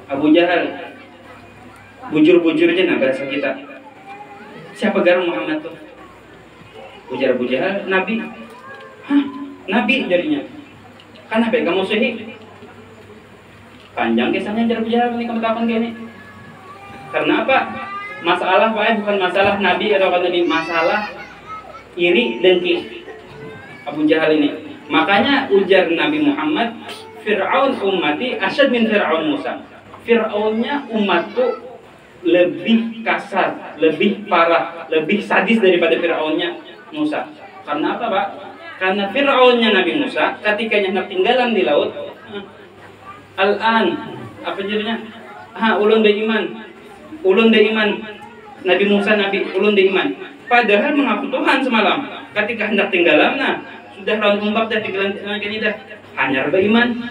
Abu Jahal bujur-bujur aja nah bahasa kita. Siapa garang Muhammad tuh? Ujar Abu Jahal, nabi. Hah? Nabi jadinya. Kan apa kamu sihir? Panjang kisahnya jar Abu Jahal ini kamu kapan gini? Karena apa? Masalah bukan masalah nabi atau nabi, masalah iri dengki Abu Jahal ini. Makanya ujar Nabi Muhammad, Fir'aun ummati asyad min Fir'aun Musa. Fir'aunnya umatku lebih kasar, lebih parah, lebih sadis daripada Fir'aunnya Musa. Karena apa, Pak? Karena Fir'aunnya Nabi Musa ketika hendak tinggalan di laut, al-an apa jadinya? Ulun beriman. Ulun beriman. Nabi Musa nabi ulun beriman. Padahal mengaku Tuhan semalam. Ketika hendak tenggelam, sudah lawan ombak dah tenggelam kini dah. Hanya beriman.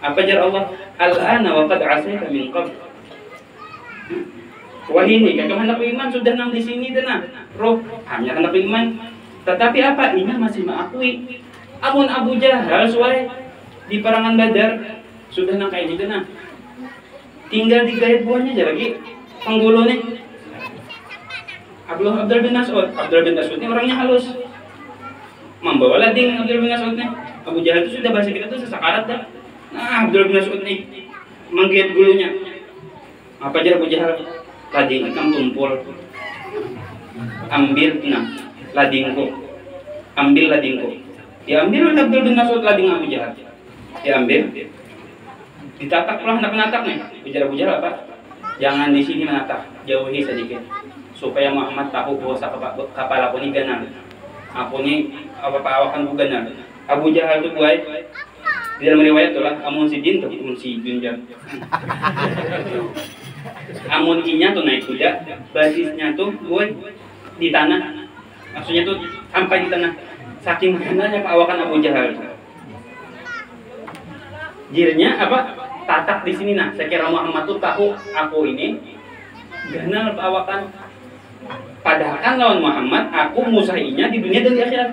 Apa jar Allah? Al-ana wa qad asaita min qabl. Wah ini kakak hendak beriman sudah nang di sini dah roh hanya hendak beriman. Tetapi apa? Ini masih mengakui. Amun Abu Jahal suai di perangan Badar sudah nang kayak gitu nah. Tinggal digait buahnya aja lagi penggulu nih. Abdul bin Mas'ud. Abdul bin Mas'ud ini orangnya halus. Membawa lading Abdul bin Mas'ud nih. Abu Jahal itu sudah bahasa kita tuh sesakarat dah. Nah Abdul bin Mas'ud nih menggait gulunya. Apa aja Abu Jahal? Lading ikam tumpul. Ambil ladingku. Ambil ladingku. Diambil oleh Abdul bin Mas'ud lading Abu Jahal. Diambil. Ditatak pula hendak menatak nih. Bicara Abu Jahal apa? Jangan di sini menatak, jauhi sedikit. Supaya Muhammad tahu bahwa kapal aku ini ganar. Aku ini awakan ku ganar. Abu Jahal itu buat di dalam riwayat itulah amun si jin tuh si junjang. Amun inya tuh naik kuda, basisnya tuh buat di tanah. Maksudnya tuh sampai di tanah. Saking ganalnya keawakan Abu Jahal. Jirnya apa? Tatak di sini nah. Saya kira Muhammad tuh tahu aku ini ganal keawakan. Padahal kan lawan Muhammad, aku musahinya di dunia dan di akhirat.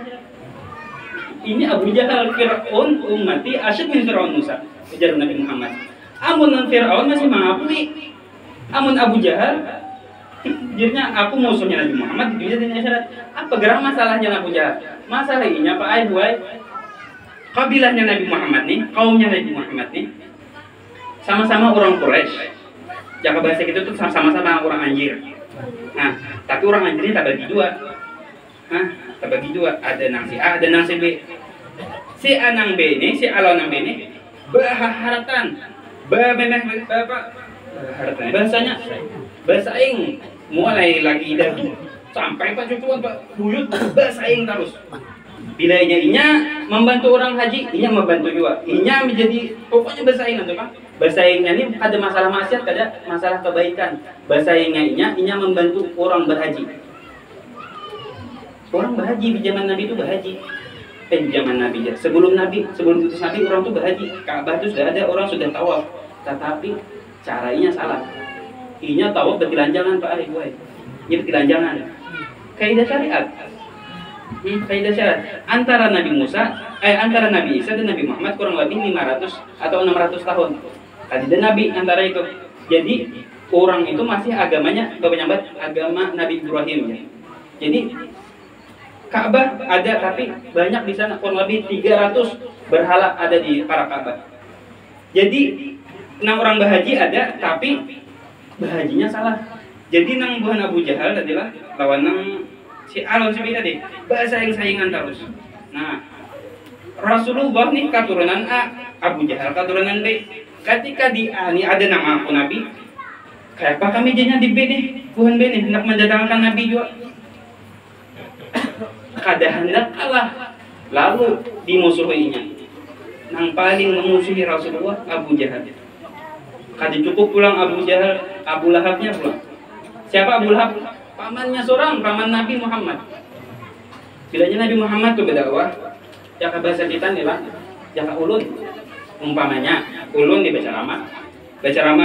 Ini Abu Jahal Fir'aun ummati asyad min Fir'aun Musa. Ujar Nabi Muhammad. Amun Fir'aun masih mengakui. Amun Abu Jahal, jirnya aku musuhnya Nabi Muhammad di dunia dan di akhirat. Apa gerang masalahnya Abu Jahal? Masalahnya Pak Aibuai, kabilahnya Nabi Muhammad nih, kaumnya Nabi Muhammad nih, sama-sama orang Quraisy. Jaka bahasa kita tuh sama-sama orang Anjir. Nah, tapi orang Anjir ini tak bagi dua. Tak bagi dua. Ada nang si A, ada nang si B. Si A nang B ini, si A lawan nang B ini, baharatan, haratan. Bahasanya, bahasa Aing mulai lagi dari sampai Pak Cucuan Pak Buyut bahasa Aing terus. Bila inya membantu orang haji, inya membantu juga. Inya menjadi pokoknya bahasa Aing nanti Pak. Bahasa Aingnya ini ada masalah maksiat, ada masalah kebaikan. Bahasa Aingnya inya membantu orang berhaji. Orang berhaji di zaman Nabi itu berhaji. Di zaman Nabi ya. Sebelum putus Nabi orang tuh berhaji. Ka'bah itu sudah ada, orang sudah tawaf. Tetapi caranya salah. Inya tawaf bertelanjangan Pak Aribuai. Ini bertelanjangan. Kaidah syariat. Kaidah syariat. Antara Nabi Isa dan Nabi Muhammad kurang lebih 500 atau 600 tahun. Kaidah Nabi antara itu. Jadi orang itu masih agamanya penyambat agama Nabi Ibrahim ya. Jadi Ka'bah ada tapi banyak di sana kurang lebih 300 berhala ada di para Ka'bah. Jadi nang orang berhaji ada tapi berhajinya salah. Jadi nang buhan Abu Jahal adalah lawan nang si Alon si tadi bahasa yang saingan terus. Nah, Rasulullah nih keturunan A, Abu Jahal keturunan B. Ketika di A ini ada nama aku Nabi, kayak apa kami jadinya di B nih, buhan B nih hendak mendatangkan Nabi juga. Kada hendak kalah, lalu dimusuhinya. Nang paling memusuhi Rasulullah Abu Jahal. Kada cukup pulang Abu Jahal, Abu Lahabnya pulang. Siapa Abu Lahab? Pamannya seorang, paman Nabi Muhammad. Bilanya Nabi Muhammad tuh berdakwah, jaka bahasa kita nih lah, jaka ulun. Umpamanya, ulun dibaca ramah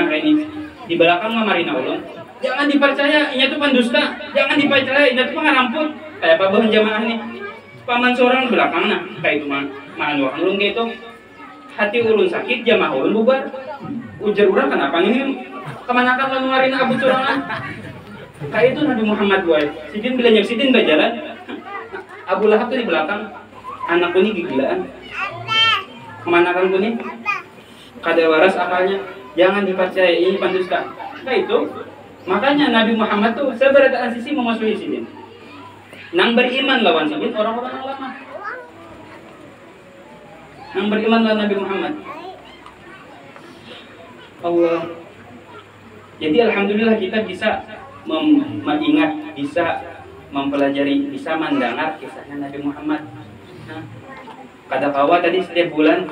kayak ini. Di belakang Marina ulun. Jangan dipercaya, ini tuh pendusta. Jangan dipercaya, ini tuh pengaramput. Kayak apa bahan jamaah nih? Paman seorang belakang nah, kayak itu mah. Manuang ulun kayak itu. Hati ulun sakit, jamaah ulun bubar. Ujar urang kenapa ini? Kemanakan lalu Marina Abu Curangan? Kayak itu Nabi Muhammad boy. Sidin bila nyap sidin berjalan. Abu Lahab tuh di belakang. Anakku ini gigilaan. Kemanakan ku nih? Kada waras akalnya. Jangan dipercaya ini pendusta. Kayak itu. Makanya Nabi Muhammad tuh seberadaan sisi memasuki sidin. Nang beriman lawan sidin orang-orang yang lama. Nang beriman lawan Nabi Muhammad. Allah. Jadi alhamdulillah kita bisa mengingat, bisa mempelajari, bisa mendengar kisahnya Nabi Muhammad. Kata kawa tadi setiap bulan,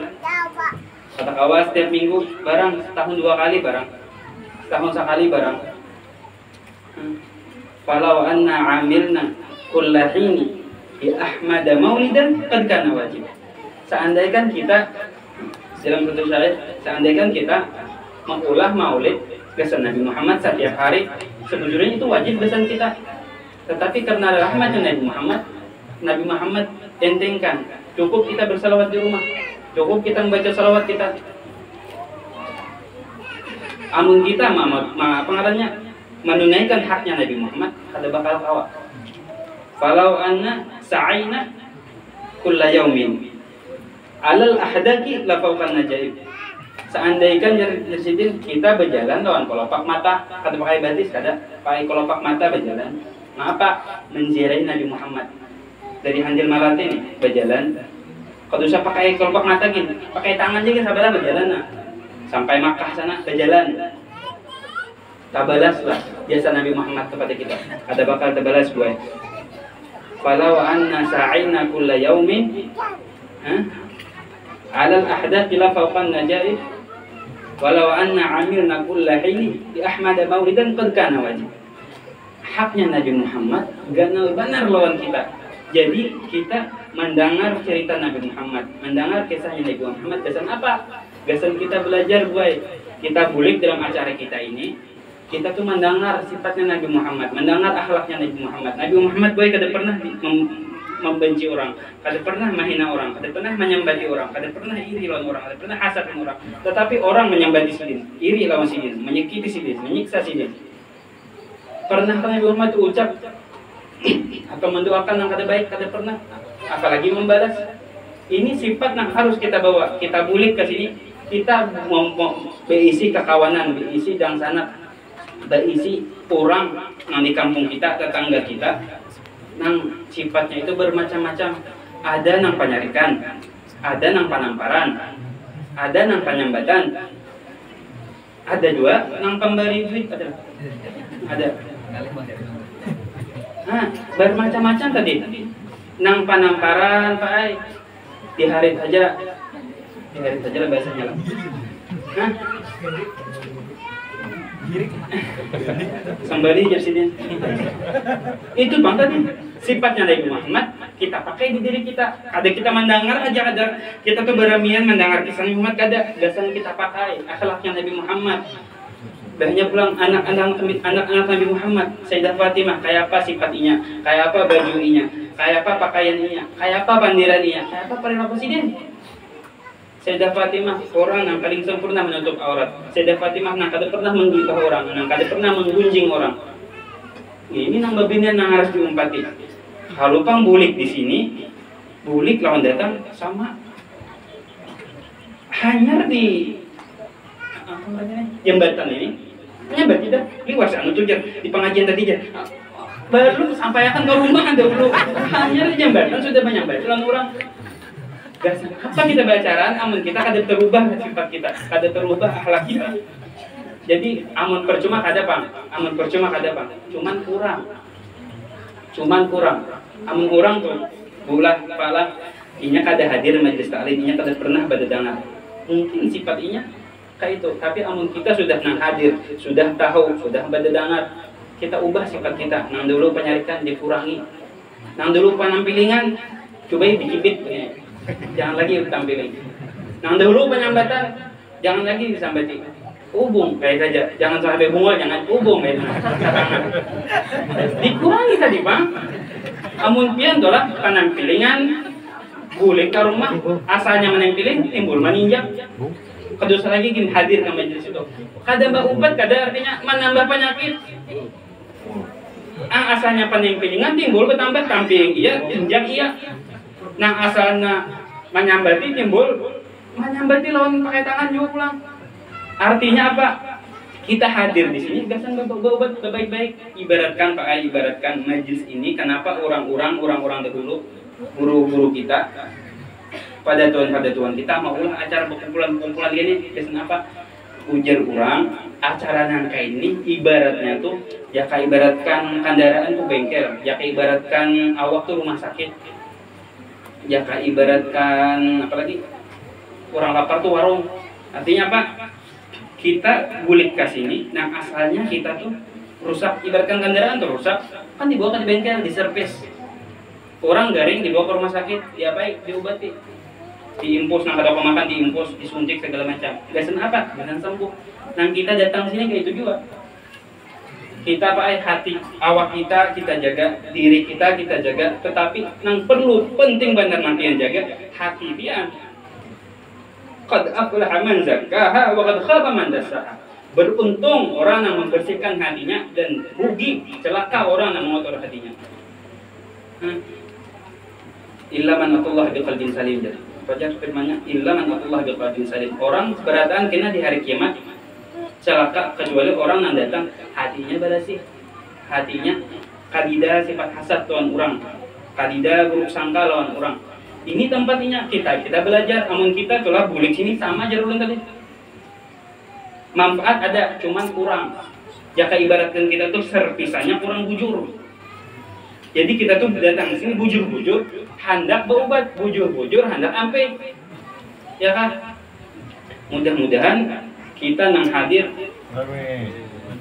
kata kawa setiap minggu, barang setahun 2 kali barang, setahun sekali barang. Falau anna amilna kullahini bi Ahmad maulidan qad kana wajib. Seandainya kita dalam satu syariat, seandainya kita mengulah maulid kesan Nabi Muhammad setiap hari, sebetulnya itu wajib kesan kita. Tetapi karena rahmatnya Nabi Muhammad entengkan, cukup kita bersalawat di rumah, cukup kita membaca salawat kita. Amun kita pengarannya menunaikan haknya Nabi Muhammad, kada bakal kawa. Falau anna sa'aina kulla yaumin alal ahdaki la fawqan najaib. Seandainya Sidin kita berjalan lawan kelopak mata, kata pakai batis, kada pakai kelopak mata berjalan. Apa? Menziarahi Nabi Muhammad. Dari Hanjil Malate nih berjalan. Kalau usah pakai kelopak mata gini, pakai tangan aja sabarlah berjalan nah. Sampai Makkah sana berjalan. Tabalaslah jasa Nabi Muhammad kepada kita. Ada bakal tabalas gue. Falau anna sa'ina kulla yaumin alal ahdath la fawqan najaib. Walau anna amilna kulla hini bi Ahmad maulidan qad kana wajib. Haknya Nabi Muhammad ganal benar lawan kita. Jadi kita mendengar cerita Nabi Muhammad, mendengar kisahnya Nabi Muhammad. Gasan apa? Gasan kita belajar boy. Kita bulik dalam acara kita ini. Kita tuh mendengar sifatnya Nabi Muhammad, mendengar akhlaknya Nabi Muhammad. Nabi Muhammad boy kada pernah membenci orang, kada pernah menghina orang, kada pernah menyambati orang, kada pernah iri lawan orang, kada pernah hasad lawan orang. Tetapi orang menyambati sidin, iri lawan sidin, menyakiti sidin, menyiksa sidin. Pernah Nabi Muhammad ucap atau mendoakan yang kada baik? Kada pernah. Apalagi membalas. Ini sifat yang harus kita bawa. Kita bulik ke sini. Kita mau berisi kekawanan, berisi dangsana, berisi orang yang di kampung kita, tetangga kita. Nang sifatnya itu bermacam-macam. Ada nang penyarikan, ada nang panamparan, ada nang penyambatan, ada juga nang pemberi duit, ada. Nah, bermacam-macam tadi. Nang panamparan, Pak Ai, diharit aja lah bahasanya lah. Hah? Sembari jadi itu bang tadi sifatnya Nabi Muhammad kita pakai di diri kita. Ada kita mendengar aja, ada kita tuh beramian mendengar kisah Nabi Muhammad, ada gasan kita pakai akhlaknya Nabi Muhammad. Banyak pulang anak-anak Nabi Muhammad, Sayyidah Fatimah, kayak apa sifatnya, kayak apa bajunya, kayak apa pakaiannya, kayak apa bandirannya, kayak apa perilaku sidin. Sayyidah Fatimah orang yang paling sempurna menutup aurat. Sayyidah Fatimah yang kada pernah menggibah orang, yang kada pernah menggunjing orang. Ini nang babinnya nang harus diumpati. Kalau pang bulik di sini, bulik lawan datang sama. Hanya di jembatan ini, nyambat tidak. Liwas anu tuh di pengajian tadi aja. Baru sampaikan ke rumah dulu. Hanya di jembatan sudah menyambat. Lawan orang. Apa kita bicaraan, amun kita kada terubah sifat kita, kada terubah akhlak kita. Jadi amun percuma kada pang, cuman kurang. Amun kurang tuh, bulah pala, inya kada hadir majelis taklim, inya kada pernah berdengar. Mungkin sifat inya kayak itu, tapi amun kita sudah nang hadir, sudah tahu, sudah berdengar, kita ubah sifat kita. Nang dulu penyarikan dikurangi, nang dulu penampilingan, coba dikibit. Jangan lagi tampilin. Nang dahulu penyambatan, jangan lagi disambati. Hubung kayak saja, jangan sampai bunga, jangan hubung kayak tangan. Dikurangi tadi bang. Amun pian dolah penampilingan, bulik ke rumah, asalnya menempilin, timbul meninjak. Kedua lagi gini hadir ke majelis itu. Kada ubat, kada artinya menambah penyakit. Ang asalnya penampilingan timbul bertambah tampiling iya, injak iya. Nang asalnya menyambati timbul menyambati lawan pakai tangan juga pulang. Artinya apa? Kita hadir di sini gasan berobat baik-baik. Ibaratkan majelis ini kenapa orang-orang dahulu guru-guru kita pada tuan kita maulah acara kumpulan gini gasan apa? Ujar orang acara nangka ini ibaratnya tuh ya kayak ibaratkan kendaraan tuh bengkel, ya kayak ibaratkan awak tuh rumah sakit. Ya kayak ibaratkan apalagi orang lapar tuh warung. Artinya apa? Kita bulik ke sini, nah asalnya kita tuh rusak, ibaratkan kendaraan tuh rusak, kan dibawa ke bengkel, diservis. Orang garing dibawa ke rumah sakit, diapain? Diobati. Diimpus, nah kada makan diimpus, disuntik segala macam. Gasan apa? Gasan sembuh. Nah kita datang sini kayak itu juga. Kita pakai hati awak kita jaga, diri kita jaga, tetapi yang penting benar nanti yang jaga hati dia. Qad aflaha man zakkaha wa qad khaba man dassaha. Beruntung orang yang membersihkan hatinya dan rugi celaka orang yang mengotor hatinya. Illa man atallaha biqalbin salim. Jadi baca firman-Nya illa man atallaha biqalbin salim. Orang beradaan kena di hari kiamat celaka kecuali orang yang datang hatinya bersih, hatinya kadida sifat hasad lawan orang, kadida buruk sangka lawan orang. Ini tempatnya kita belajar. Amun kita telah bulik sini sama aja ulun tadi. Manfaat ada, cuman kurang. Jaka ibaratkan kita tuh serpisannya kurang bujur. Jadi kita tuh datang sini bujur-bujur, hendak berobat, bujur-bujur, hendak ampe. Ya kan? Mudah-mudahan kita nang hadir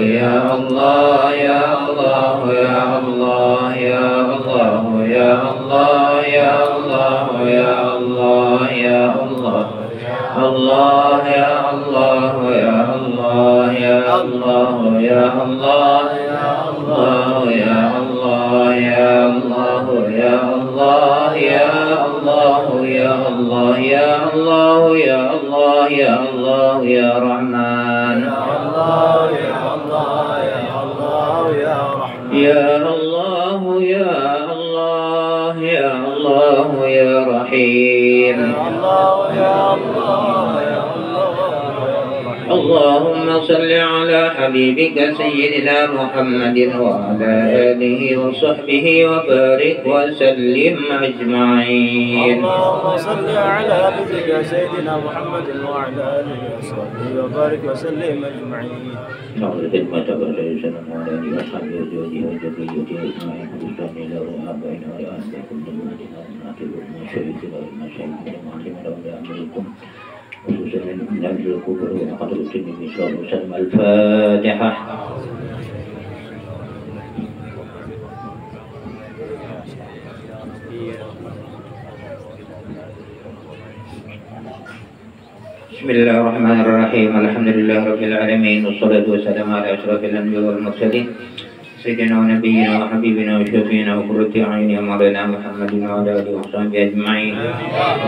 ya Allah ya Allah ya Allah ya Allah ya Allah ya Allah ya Allah ya Allah Allah ya Allah ya Allah ya Allah ya Allah ya Allah ya Allah ya Allah ya Allah ya Allah ya Allah ya Allah ya Allah ya Allah ya Rahman ya Allah ya Allah ya Allah ya Rahman ya Allah ya Allah ya Allah ya Rahim ya Allah ya Allah ya اللهم صل على حبيبك سيدنا محمد وعلى آله وصحبه وبارك وسلم أجمعين اللهم صل على حبيبك سيدنا محمد وعلى آله وصحبه وبارك وسلم أجمعين. نعوذ بالله من الشيطان الرجيم وأصحابه وزوجه وذريته أجمعين بإحسان إلى آبائنا وأمهاتكم جميعا ونعتبر من شريك له ما شهدنا وعلمنا بأمركم خصوصا من أجل الكفر وقدر التنمي صلى الله عليه وسلم. الفاتحة. بسم الله الرحمن الرحيم. الحمد لله رب العالمين والصلاة والسلام على أشرف الأنبياء والمرسلين سيدنا ونبينا وحبيبنا وشفينا وقرة أعيننا مولانا محمد وعلى آله وصحبه أجمعين.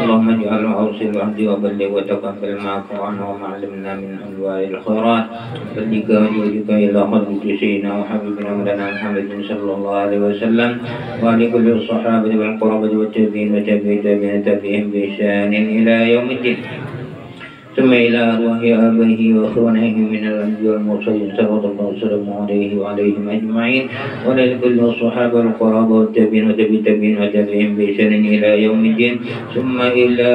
اللهم اجعل أوصل العهد وبلغ وتقبل ما قرأنا وما علمنا من أنواع الخيرات بلغ وجودك إلى خلق سيدنا وحبيبنا مولانا محمد صلى الله عليه وسلم وعلى كل الصحابة والقرابة والتابعين وتابعين تابعهم بإحسان إلى يوم الدين. ثم إلى أرواح آبائه وإخوانه من الأنبياء والمرسلين صلوات الله وسلامه عليه وعليهم أجمعين وعلى كل الصحابة والقرابة والتابعين وتابعين وتابعين بإحسان إلى يوم الدين. ثم إلى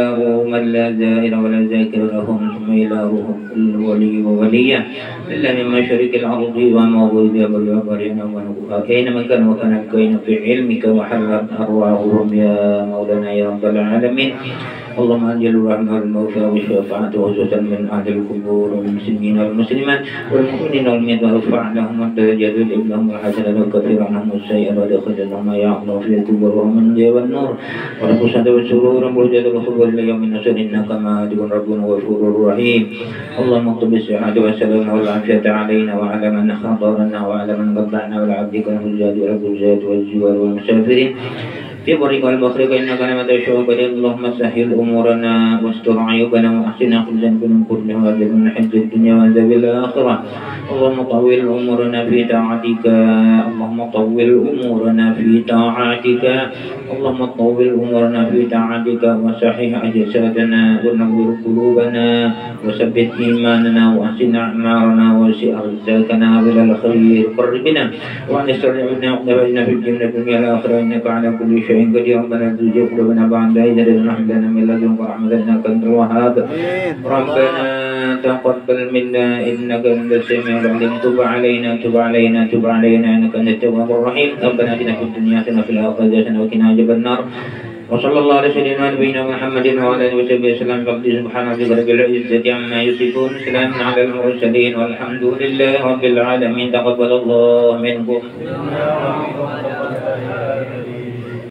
من لا زائر ولا ذاكر لهم. ثم إلى روح كل ولي وولية إلا من مشارق الأرض ومغربها والبرين أينما كان وكان كائن في علمك وحلت أرواحهم يا مولانا يا رب العالمين. اللهم أنزل الرحمة والمغفرة والشفاعة وزوجا من أهل القبور والمسلمين والمسلمات والمؤمنين والمؤمنات وارفع لهم الدرجات وجعل لهم الحسنات وكفر عنهم السيئات وادخل لهم ما يعملون في القبور وهم من الجاه والنور والبسطة والسرور والبرجات والخبر إلى يوم النصر إنك مهدي ربنا غفور رحيم. اللهم اكتب الصحة والسلام والعافية علينا وعلى من حضرنا وعلى من قطعنا والعبد والحجاج والبرجات والزوار والمسافرين في بريك والبخرك إنك لما تشاء قدير. اللهم سهل أمورنا واستر عيوبنا وأحسن أخذنا من كل هذا من حج الدنيا وعذاب الآخرة. اللهم طول أمورنا في طاعتك. اللهم طول أمورنا في طاعتك. اللهم طول أمورنا في طاعتك وصحح أجسادنا ونور قلوبنا وثبت إيماننا وأحسن أعمارنا وسع أرزاقنا إلى الخير قربنا وأن استرجعنا وقبلنا في الجنة الدنيا الآخرة إنك على كل شيء قدير. ربنا تزغ قلوبنا بعد إذ هديتنا وهب لنا من لدنك رحمة إنك أنت الوهاب. ربنا تقبل منا إنك أنت السميع العليم. تب علينا تب علينا تب علينا إنك أنت التواب الرحيم. ربنا آتنا في الدنيا حسنة وفي الآخرة حسنة وقنا عذاب النار. وصلى الله على سيدنا نبينا محمد وعلى آله وصحبه وسلم. سبحان ربك رب العزة عما يصفون سلام على المرسلين والحمد لله رب العالمين. تقبل الله منكم.